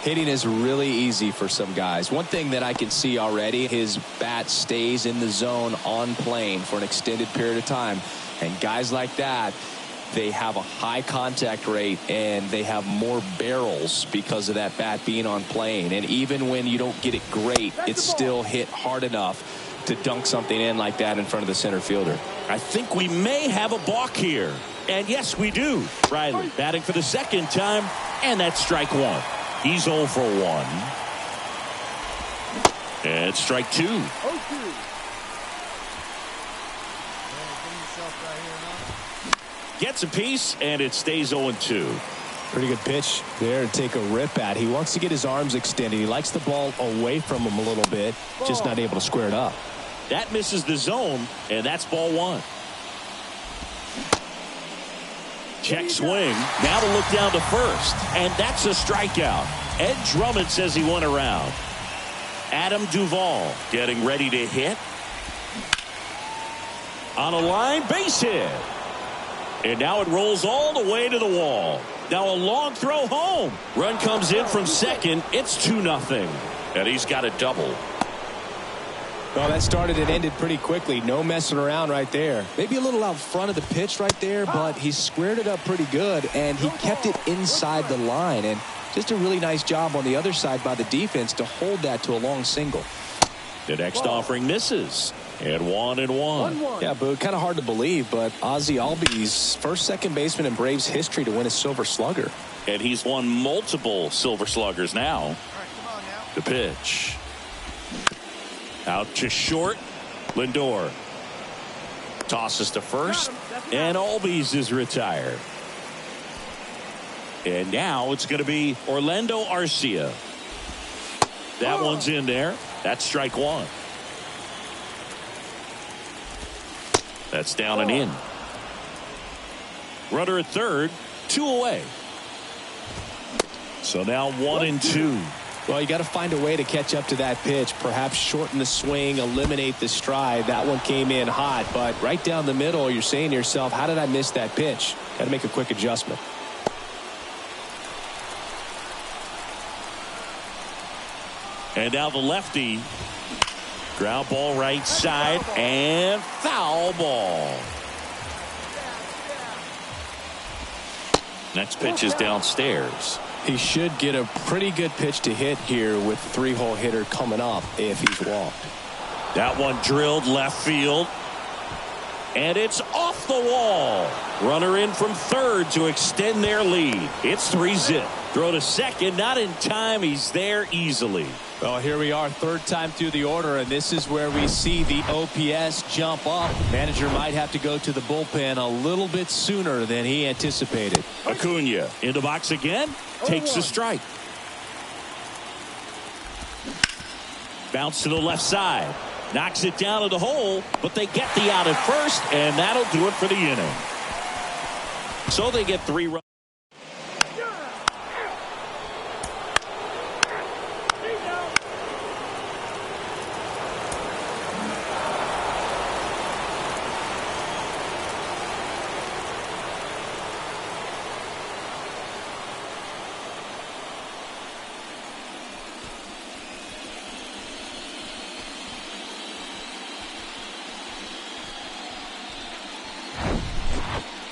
Hitting is really easy for some guys. One thing that I can see already, his bat stays in the zone on plane for an extended period of time. And guys like that, they have a high contact rate and they have more barrels because of that bat being on plane. And even when you don't get it great, it's still hit hard enough to dunk something in like that in front of the center fielder. I think we may have a balk here. And yes, we do. Riley batting for the second time, and that's strike 1. He's 0 for 1. And strike 2. 0-2. Gets a piece, and it stays 0-2. Pretty good pitch there to take a rip at. He wants to get his arms extended. He likes the ball away from him a little bit, just not able to square it up. That misses the zone, and that's ball 1. Check swing. Now to look down to first, and that's a strikeout. Ed Drummond says he went around. Adam Duvall getting ready to hit. On a line, base hit. And now it rolls all the way to the wall. Now a long throw home. Run comes in from second. It's 2-0. And he's got a double. Well, that started and ended pretty quickly. No messing around right there. Maybe a little out front of the pitch right there, but he squared it up pretty good, and he kept it inside the line. And just a really nice job on the other side by the defense to hold that to a long single. The next offering misses. And 1-1. Yeah, but kind of hard to believe, but Ozzie Albies, first second baseman in Braves history to win a Silver Slugger. And he's won multiple Silver Sluggers now. All right, come on now. The pitch. Out to short. Lindor tosses to first, and Albies is retired. And now it's going to be Orlando Arcia. That one's in there. That's strike 1. That's down and in. Runner at third, 2 away. So now 1-2. Well, you got to find a way to catch up to that pitch. Perhaps shorten the swing, eliminate the stride. That one came in hot, but right down the middle, you're saying to yourself, how did I miss that pitch? Got to make a quick adjustment. And now the lefty. Ground ball right side and foul ball. Next pitch is downstairs. He should get a pretty good pitch to hit here with the 3-hole hitter coming up if he's walked. That one drilled left field. And it's off the wall. Runner in from third to extend their lead. It's 3-zip. Throw to second, not in time. He's there easily. Well, here we are, third time through the order, and this is where we see the OPS jump up. Manager might have to go to the bullpen a little bit sooner than he anticipated. Acuna in the box again. Takes a strike. Bounce to the left side. Knocks it down to the hole, but they get the out at first, and that'll do it for the inning. So they get 3 runs.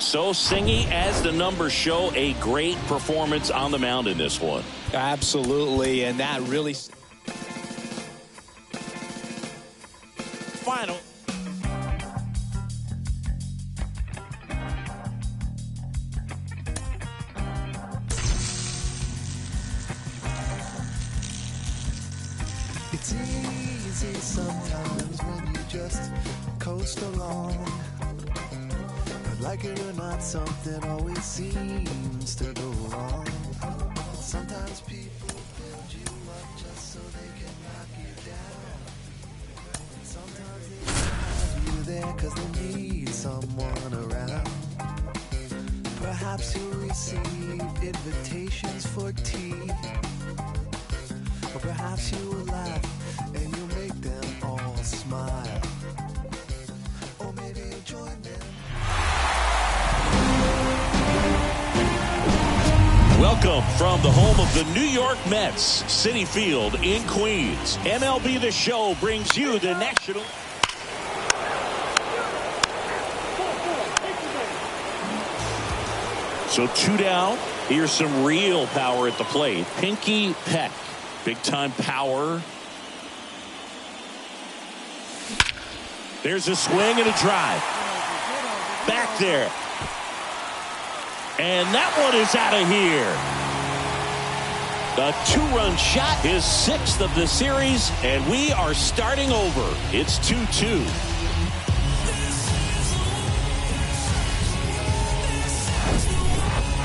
So Singy, as the numbers show, a great performance on the mound in this one. Absolutely, and that really... Final. It's easy sometimes when you just coast along. But like it or not, something always seems to go wrong. Sometimes people build you up just so they can knock you down. Sometimes they have you there cause they need someone around. Perhaps you'll receive invitations for tea. Or perhaps you will laugh and you'll make them all smile. Or maybe you'll join them. Welcome from the home of the New York Mets, Citi Field in Queens. MLB The Show brings you the national... So 2 down. Here's some real power at the plate. Pinky Peck. Big time power. There's a swing and a drive. Back there. And that one is out of here. A 2-run shot, his 6th of the series, and we are starting over. It's 2-2.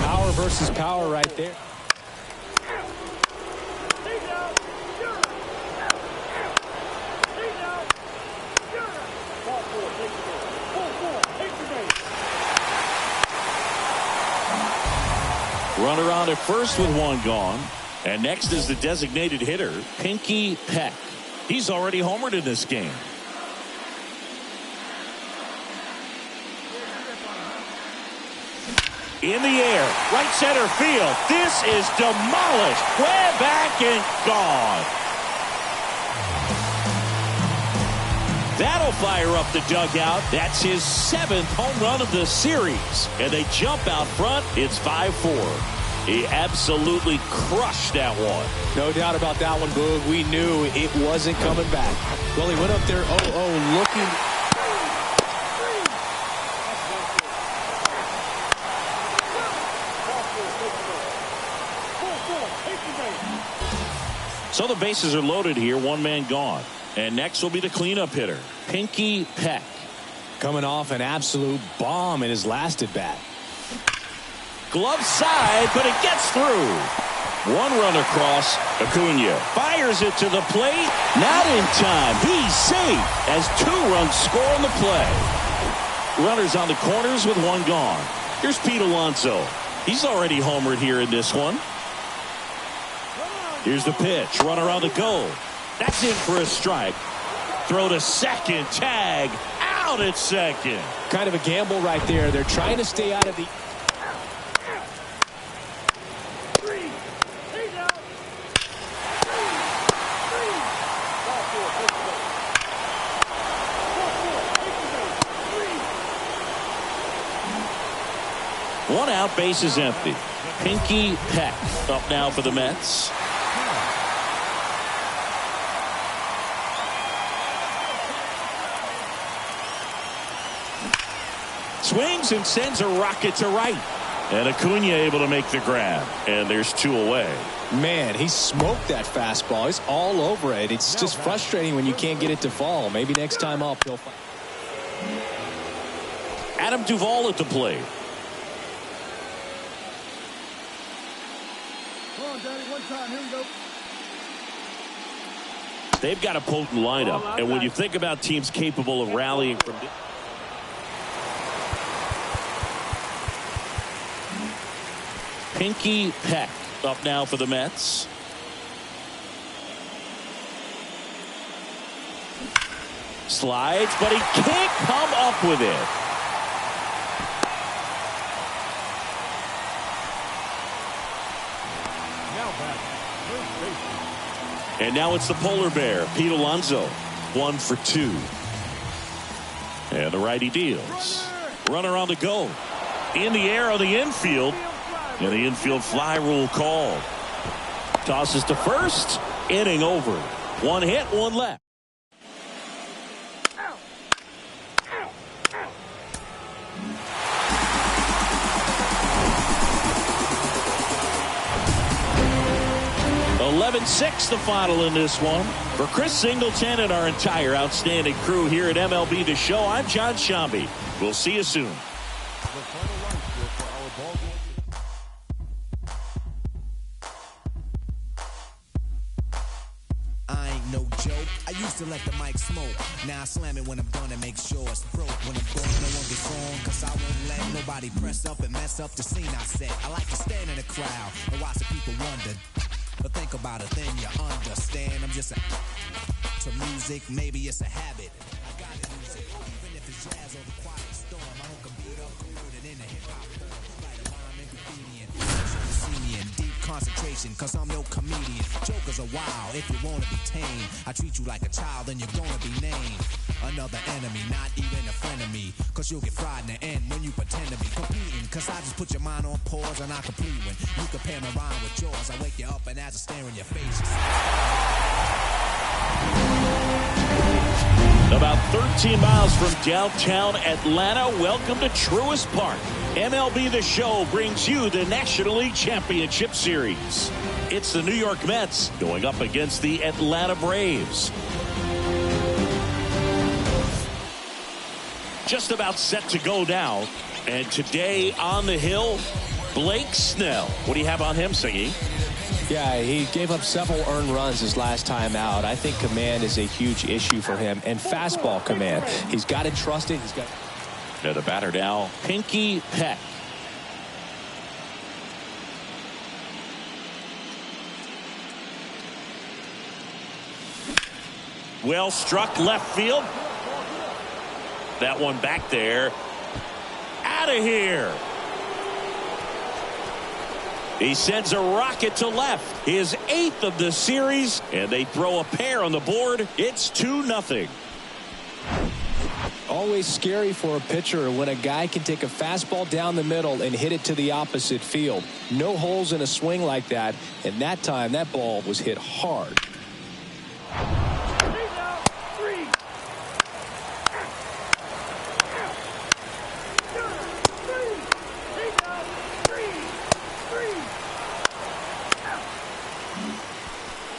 Power versus power right there. Runner on at first with one gone. And next is the designated hitter, Pinky Peck. He's already homered in this game. In the air, right center field. This is demolished. Way back and gone. That'll fire up the dugout. That's his 7th home run of the series. And they jump out front. It's 5-4. He absolutely crushed that one. No doubt about that one, Boog. We knew it wasn't coming back. Well, he went up there, looking. So the bases are loaded here. One man gone. And next will be the cleanup hitter, Pinky Peck. Coming off an absolute bomb in his last at bat. Glove side, but it gets through. One run across. Acuna fires it to the plate. Not in time. He's safe as 2 runs score on the play. Runners on the corners with one gone. Here's Pete Alonso. He's already homered here in this one. Here's the pitch. Runner on the go. That's in for a strike. Throw to second. Tag. Out at second. Kind of a gamble right there. They're trying to stay out of the... One out, base is empty. Pinky Peck up now for the Mets. Swings and sends a rocket to right. And Acuna able to make the grab. And there's 2 away. Man, he smoked that fastball. He's all over it. It's just frustrating when you can't get it to fall. Maybe next time up he'll find. Adam Duvall at the plate. They've got a potent lineup, and when you think about teams capable of rallying from... Pinky Peck up now for the Mets. Slides, but he can't come up with it. And now it's the polar bear, Pete Alonso. 1 for 2. And the righty deals. Runner on the go. in the air on the infield. And the infield fly rule called. Tosses to first. Inning over. One hit, one left. (11-6) the final in this one. For Chris Singleton and our entire outstanding crew here at MLB The Show, I'm John Shambi. We'll see you soon. I ain't no joke. I used to let the mic smoke. Now I slam it when I'm done and make sure it's broke. When I'm gone, no one gets on, cause I won't let nobody press up and mess up the scene I set. I like to stand in the crowd and watch the people wonder. But think about it, then you understand. I'm just to music, maybe it's a habit. I got music, even if it's jazz or the quiet storm. I don't compete up, rooted in a hip-hop form. Write a rhyme and graffiti and see me in deep concentration, cause I'm no comedian. Jokers are wild, if you wanna be tame. I treat you like a child, then you're gonna be named another enemy, not even a friend of me. Cause you'll get fried in the end when you pretend to be competing. Cause I just put your mind on pause and I complete when you compare my rhyme with yours. I wake you up and as I stare in your face. About 13 miles from downtown Atlanta, welcome to Truist Park. MLB The Show brings you the National League Championship Series. It's the New York Mets going up against the Atlanta Braves. Just about set to go now. And today on the hill, Blake Snell. What do you have on him, Singy? Yeah, he gave up several earned runs his last time out. I think command is a huge issue for him, and fastball command. He's got to trust it. He's got. Now the batter now, Pinky Peck. Well struck left field. That one back there. Out of here. He sends a rocket to left. His 8th of the series. And they throw a pair on the board. It's 2-0. Always scary for a pitcher when a guy can take a fastball down the middle and hit it to the opposite field. No holes in a swing like that. And that time, that ball was hit hard.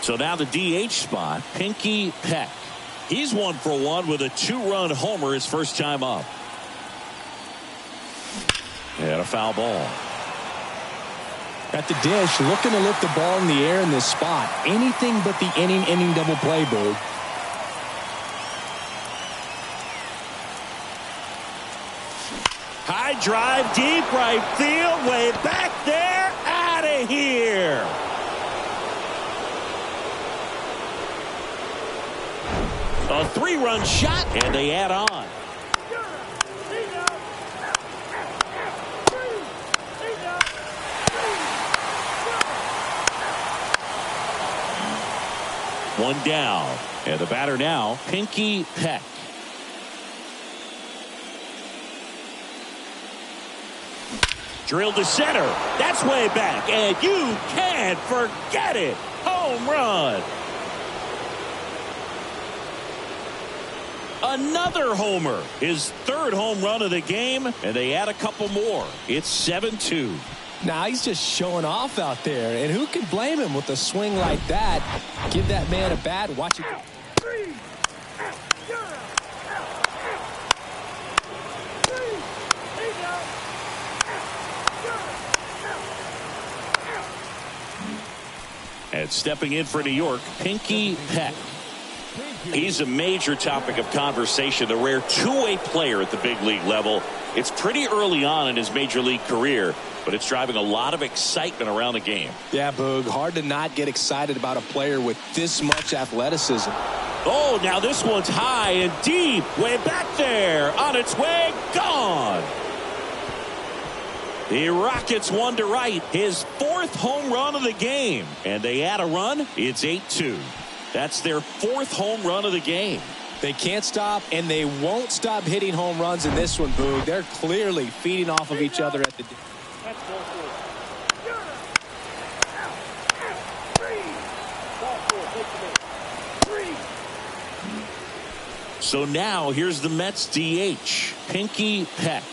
So now the DH spot, Pinky Peck. He's 1 for 1 with a 2-run homer his first time up. And a foul ball. At the dish, looking to lift the ball in the air in this spot. Anything but the inning double play, Boog. High drive, deep right field, way back there, out of here. A 3-run shot, and they add on. One down, and the batter now, Pinky Peck. Drilled to center. That's way back, and you can't forget it. Home run. Another homer, his 3rd home run of the game, and they add a couple more. It's 7-2. Now he's just showing off out there, and who can blame him with a swing like that? Give that man a bat, watch it. And stepping in for New York, Pinky Peck. He's a major topic of conversation, the rare two-way player at the big league level. It's pretty early on in his major league career, but it's driving a lot of excitement around the game. Yeah, Boog, hard to not get excited about a player with this much athleticism. Oh, now this one's high and deep, way back there, on its way, gone. He rockets one to right, his 4th home run of the game, and they add a run. It's 8-2. That's their 4th home run of the game. They can't stop, and they won't stop hitting home runs in this one, Boog. They're clearly feeding off of each other at the... So now here's the Mets DH, Pinky Peck.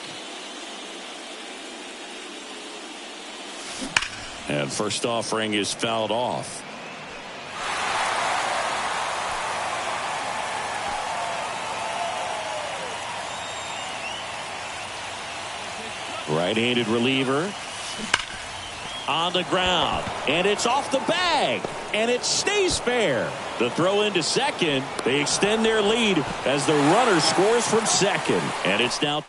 And first offering is fouled off. Right-handed reliever on the ground, and it's off the bag, and it stays fair. The throw into second. They extend their lead as the runner scores from second, and it's now.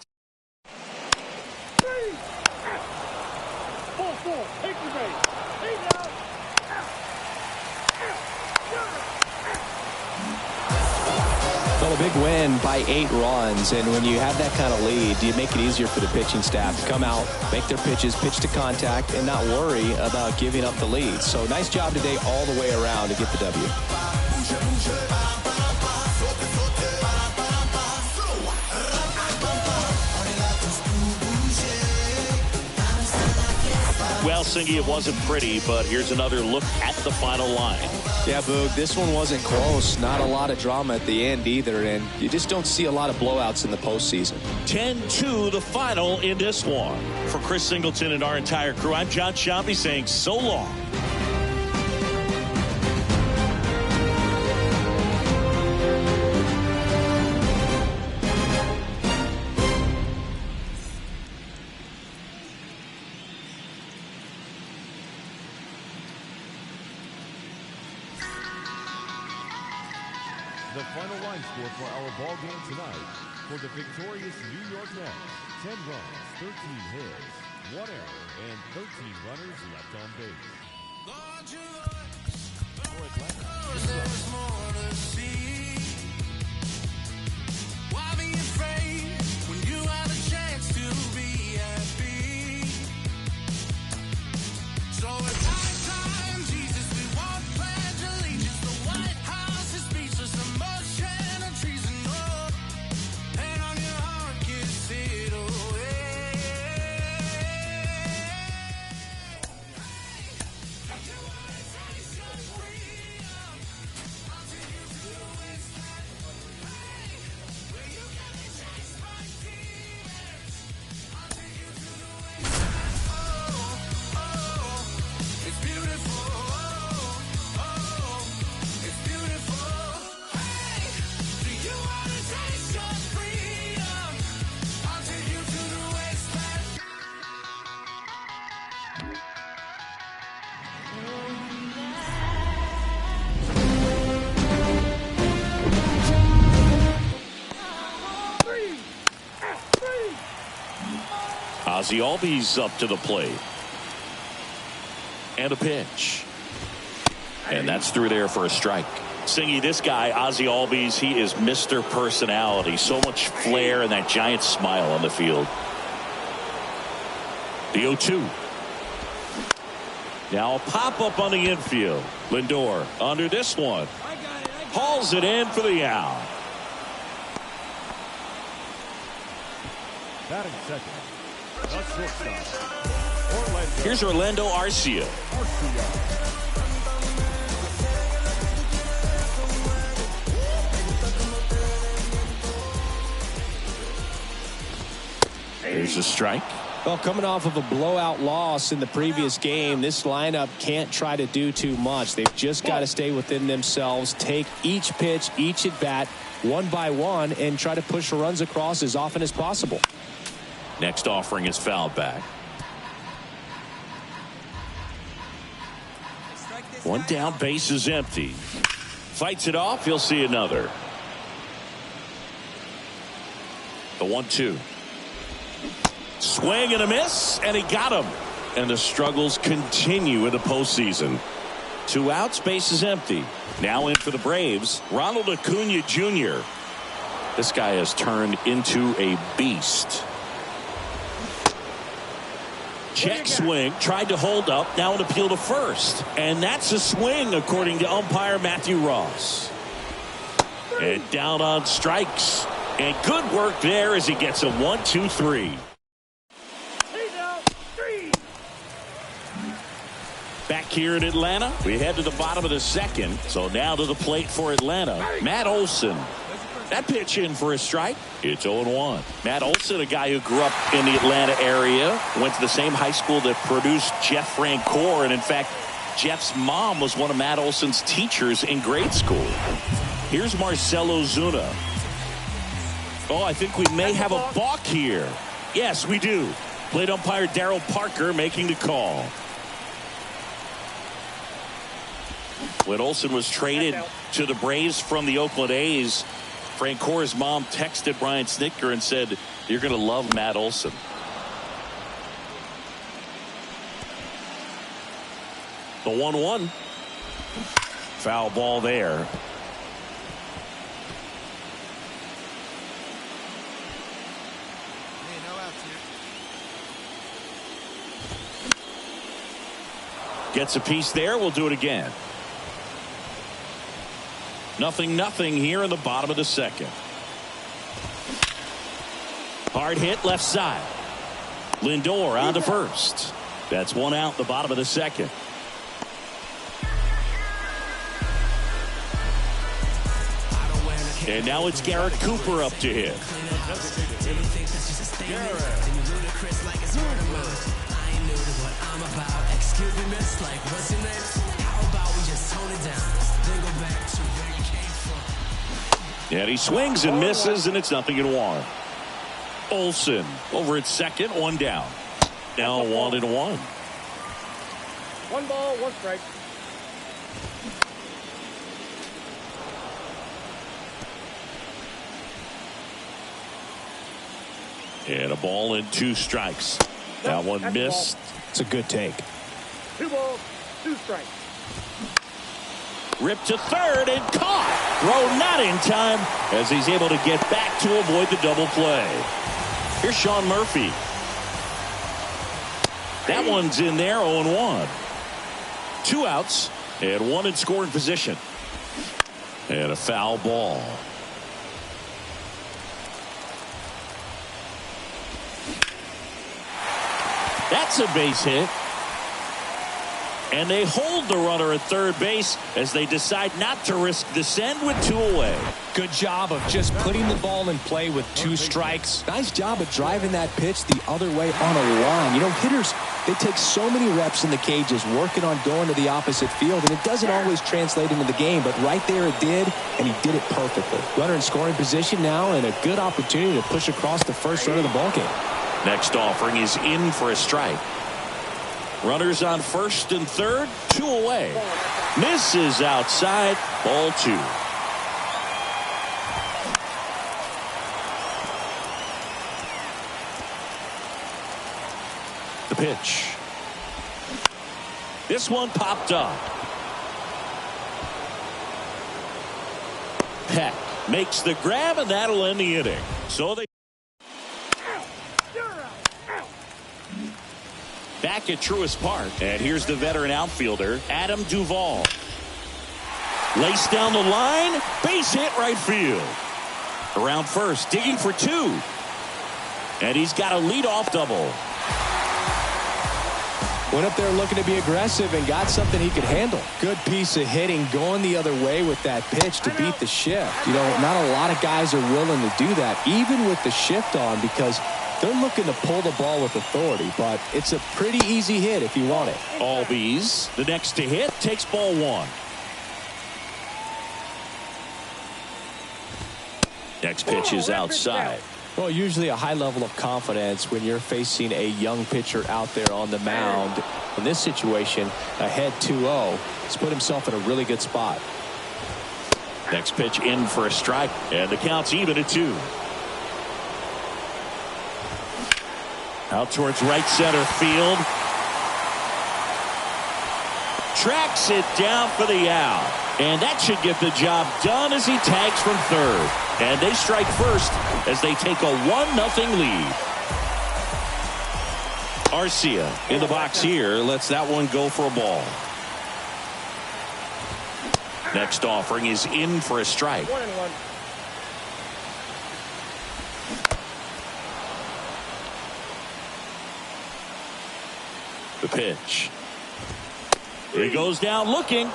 Well, a big win by 8 runs, and when you have that kind of lead, you make it easier for the pitching staff to come out, make their pitches, pitch to contact, and not worry about giving up the lead. So nice job today all the way around to get the W. Well, Singy, it wasn't pretty, but here's another look at the final line. Yeah, Boog, this one wasn't close. Not a lot of drama at the end either, and you just don't see a lot of blowouts in the postseason. 10-2 the final in this one. For Chris Singleton and our entire crew, I'm John Sciambi saying so long. The final line score for our ball game tonight: for the victorious New York Mets, 10 runs, 13 hits, 1 error, and 13 runners left on base. For Atlanta, There's more to see. Why be afraid when you have a chance to be happy? So it's high time, Jesus, we won't pledge allegiance. The White House is speechless, emotion and treason. Oh, and on your heart, kiss it away. It's beautiful. It's beautiful. Hey, do you want to taste your freedom? I'll take you to the wasteland. Ozzie Albies up to the plate. And a pitch. And that's through there for a strike. Singy, this guy, Ozzie Albies, he is Mr. Personality. So much flair and that giant smile on the field. The 0-2. Now a pop-up on the infield. Lindor under this one. Hauls it in for the out. batting second, the shortstop. Here's Orlando Arcia. Here's a strike. Well, coming off of a blowout loss in the previous game, this lineup can't try to do too much. They've just got to stay within themselves, take each pitch, each at bat, one by one, and try to push runs across as often as possible. Next offering is fouled back. One down, base is empty. Fights it off, he'll see another. The 1-2. Swing and a miss, and he got him. And the struggles continue in the postseason. 2 outs, base is empty. Now in for the Braves, Ronald Acuna Jr. This guy has turned into a beast. Check swing, tried to hold up, now an appeal to first. And that's a swing, according to umpire Matthew Ross. And down on strikes. And good work there as he gets a 1-2-3. Back here in Atlanta, we head to the bottom of the second. So now to the plate for Atlanta, Matt Olson. That pitch in for a strike. It's 0-1. Matt Olson, a guy who grew up in the Atlanta area, went to the same high school that produced Jeff Francoeur. And in fact, Jeff's mom was one of Matt Olson's teachers in grade school. Here's Marcelo Zuna. Oh, I think we may have a balk here. Yes, we do. Plate umpire Darryl Parker making the call. When Olson was traded to the Braves from the Oakland A's, Francoeur's mom texted Brian Snitker and said, "You're going to love Matt Olson." The 1-1. Foul ball there. Gets a piece there. We'll do it again. 0-0 here in the bottom of the second. Hard hit left side. Lindor on to first. That's one out the bottom of the second. And now it's Garrett Cooper up to hit. And he swings and misses, and it's 0-1. Olson over at second, one down. Now 1-1. 1 ball, 1 strike. And a ball and 2 strikes. That one missed. It's a good take. 2 balls, 2 strikes. Ripped to third and caught. Throw not in time as he's able to get back to avoid the double play. Here's Sean Murphy. That one's in there, 0-1. 2 outs and 1 in scoring position. And a foul ball. That's a base hit. And they hold the runner at third base as they decide not to risk the send with 2 away. Good job of just putting the ball in play with 2 strikes. Nice job of driving that pitch the other way on a line. You know, hitters, they take so many reps in the cages working on going to the opposite field, and it doesn't always translate into the game, but right there it did, and he did it perfectly. Runner in scoring position now, and a good opportunity to push across the first run of the ballgame. Next offering is in for a strike. Runners on first and third, 2 away. Misses outside, ball 2. The pitch. This one popped up. Peck makes the grab, and that'll end the inning. So they back at Truist Park. And here's the veteran outfielder, Adam Duvall. Laced down the line, base hit right field. Around first, digging for 2. And he's got a leadoff double. Went up there looking to be aggressive and got something he could handle. Good piece of hitting going the other way with that pitch to beat the shift. You know, not a lot of guys are willing to do that, even with the shift on, because they're looking to pull the ball with authority, but it's a pretty easy hit if you want it. Albies, the next to hit, takes ball 1. Next pitch is outside. Well, usually a high level of confidence when you're facing a young pitcher out there on the mound. In this situation, ahead 2-0, he's put himself in a really good spot. Next pitch in for a strike, and the count's even at 2. Out towards right center field. Tracks it down for the out. And that should get the job done as he tags from third. And they strike first as they take a 1-0 lead. Arcia in the box here lets that one go for a ball. Next offering is in for a strike. 1-1. The pitch. He goes down looking.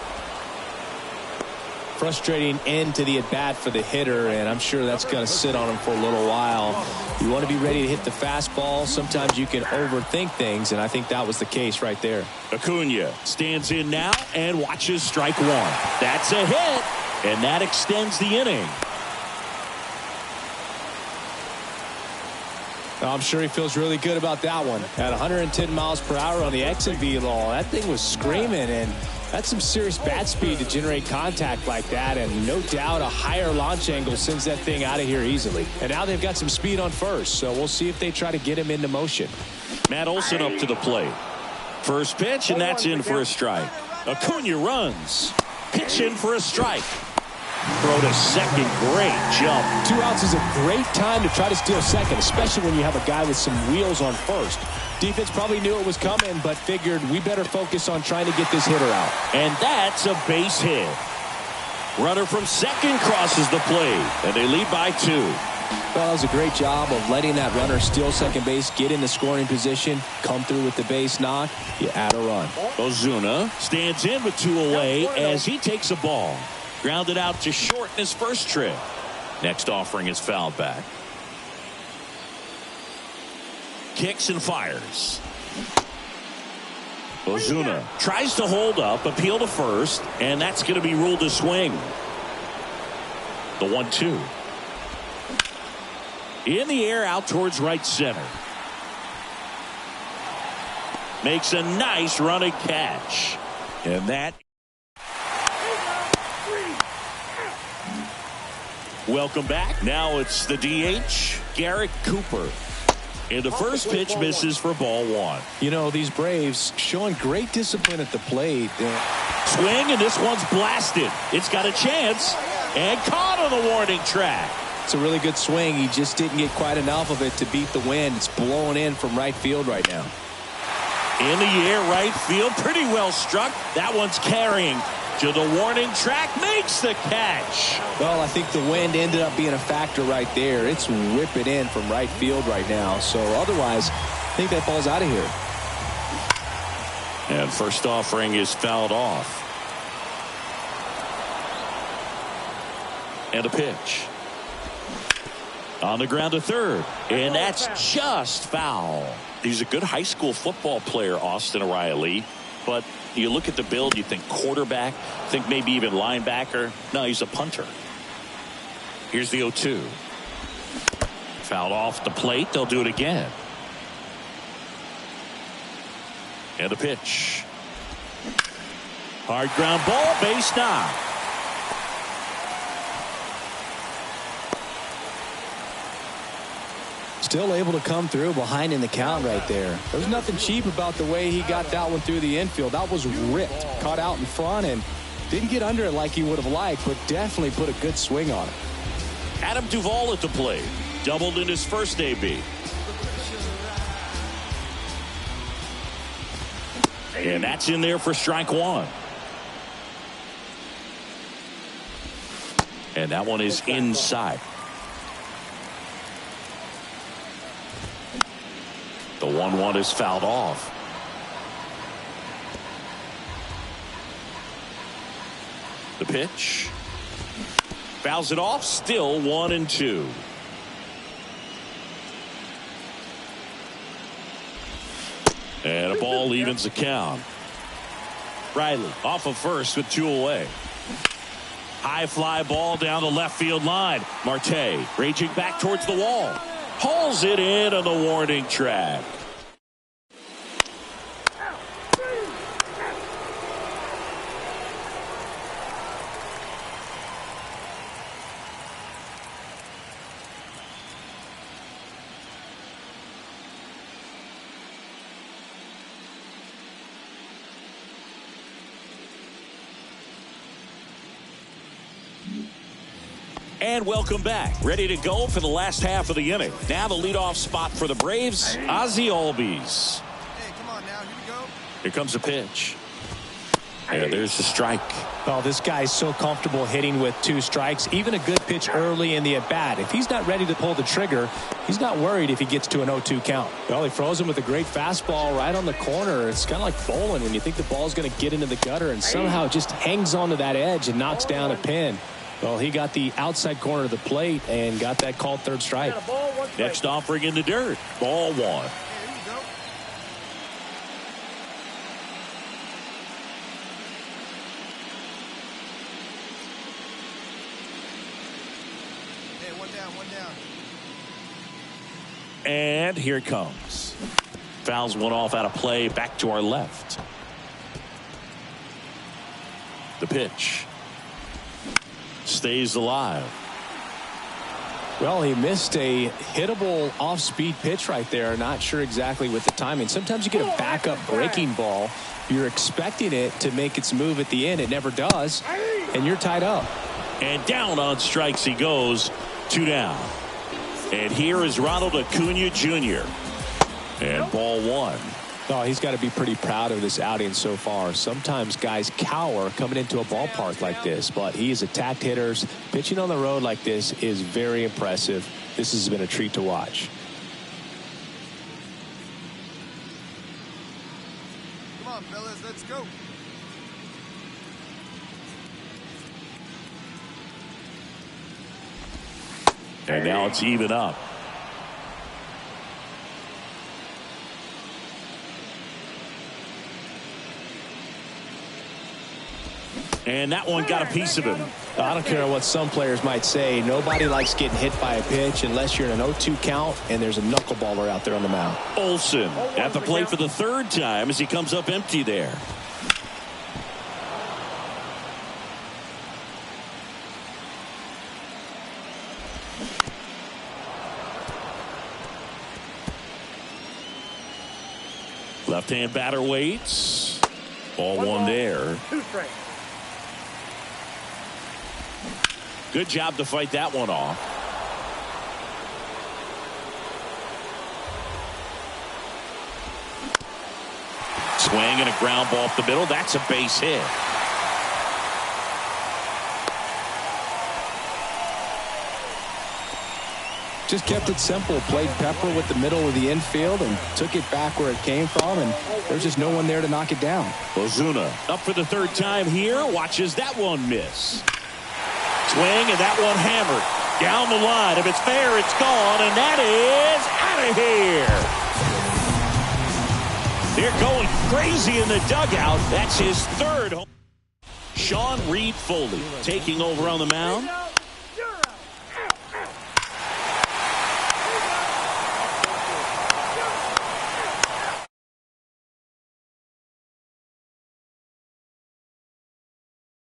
Frustrating end to the at-bat for the hitter, and I'm sure that's going to sit on him for a little while. You want to be ready to hit the fastball. Sometimes you can overthink things, and I think that was the case right there. Acuna stands in now and watches strike one. That's a hit, and that extends the inning. I'm sure he feels really good about that one. At 110 miles per hour on the exit velo, that thing was screaming, and that's some serious bat speed to generate contact like that, and no doubt a higher launch angle sends that thing out of here easily. And now they've got some speed on first, so we'll see if they try to get him into motion. Matt Olson up to the plate. First pitch, and that's in for a strike. Acuna runs. Pitch in for a strike. Throw to second, great jump. 2 outs is a great time to try to steal second, especially when you have a guy with some wheels on first. Defense probably knew it was coming, but figured we better focus on trying to get this hitter out. And that's a base hit. Runner from second crosses the plate, and they lead by 2. Well, that was a great job of letting that runner steal second base, get in the scoring position, come through with the base knock. You add a run. Ozuna stands in with 2 away as he takes a ball. Grounded out to short in his first trip. Next offering is fouled back. Kicks and fires. Ozuna tries to hold up, appeal to first, and that's going to be ruled a swing. The 1-2. In the air out towards right center. Makes a nice running catch. And that. Welcome back. Now it's the DH, Garrett Cooper. And the first pitch misses for ball 1. You know, these Braves showing great discipline at the plate. Swing, and this one's blasted. It's got a chance, and caught on the warning track. It's a really good swing. He just didn't get quite enough of it to beat the wind. It's blowing in from right field right now. In the air, right field, pretty well struck. That one's carrying to the warning track, makes the catch. Well, I think the wind ended up being a factor right there. It's whipping in from right field right now. So otherwise, I think that ball's out of here. And first offering is fouled off. And a pitch. On the ground to third. And that's just foul. He's a good high school football player, Austin O'Reilly. But you look at the build, you think quarterback, think maybe even linebacker. No, he's a punter. Here's the 0-2. Fouled off the plate. They'll do it again. And a pitch. Hard ground ball, base knock. Still able to come through behind in the count right there. There's nothing cheap about the way he got that one through the infield. That was ripped, caught out in front, and didn't get under it like he would have liked, but definitely put a good swing on it. Adam Duvall at the plate. Doubled in his first AB. And that's in there for strike 1. And that one is inside. The 1-1 is fouled off. The pitch. Fouls it off. Still 1-2. And a ball evens the count. Riley off of first with 2 away. High fly ball down the left field line. Marte raging back towards the wall. Hauls it in on the warning track. And welcome back. Ready to go for the last half of the inning. Now the leadoff spot for the Braves, Ozzie Albies. Hey, come on now. Here we go. Here comes a pitch. And there's the strike. Oh, this guy's so comfortable hitting with 2 strikes. Even a good pitch early in the at-bat. If he's not ready to pull the trigger, he's not worried if he gets to an 0-2 count. Well, he froze him with a great fastball right on the corner. It's kind of like bowling when you think the ball's going to get into the gutter and somehow it just hangs onto that edge and knocks down a pin. Well, he got the outside corner of the plate and got that called 3rd strike. Next offering in the dirt. Ball 1. And here it comes. Fouls one off out of play. Back to our left. The pitch. Stays alive. Well, he missed a hittable off-speed pitch right there. Not sure exactly with the timing. Sometimes you get a backup breaking ball. You're expecting it to make its move at the end. It never does. And you're tied up. And down on strikes he goes. 2 down. And here is Ronald Acuna Jr. And ball 1. Oh, he's got to be pretty proud of this outing so far. Sometimes guys cower coming into a ballpark like this, but he has attacked hitters. Pitching on the road like this is very impressive. This has been a treat to watch. Come on, fellas, let's go. And now it's even up. And that one got a piece of him. I don't care what some players might say. Nobody likes getting hit by a pitch unless you're in an 0-2 count and there's a knuckleballer out there on the mound. Olsen at the plate for the 3rd time as he comes up empty there. Left-hand batter waits. Ball 1 there. 2 strikes. Good job to fight that one off. Swing and a ground ball up the middle. That's a base hit. Just kept it simple. Played pepper with the middle of the infield and took it back where it came from, and there's just no one there to knock it down. Ozuna up for the 3rd time here. Watches that one miss. Swing, and that one hammered down the line. If it's fair, it's gone, and that is out of here. They're going crazy in the dugout. That's his 3rd. Sean Reed Foley taking over on the mound.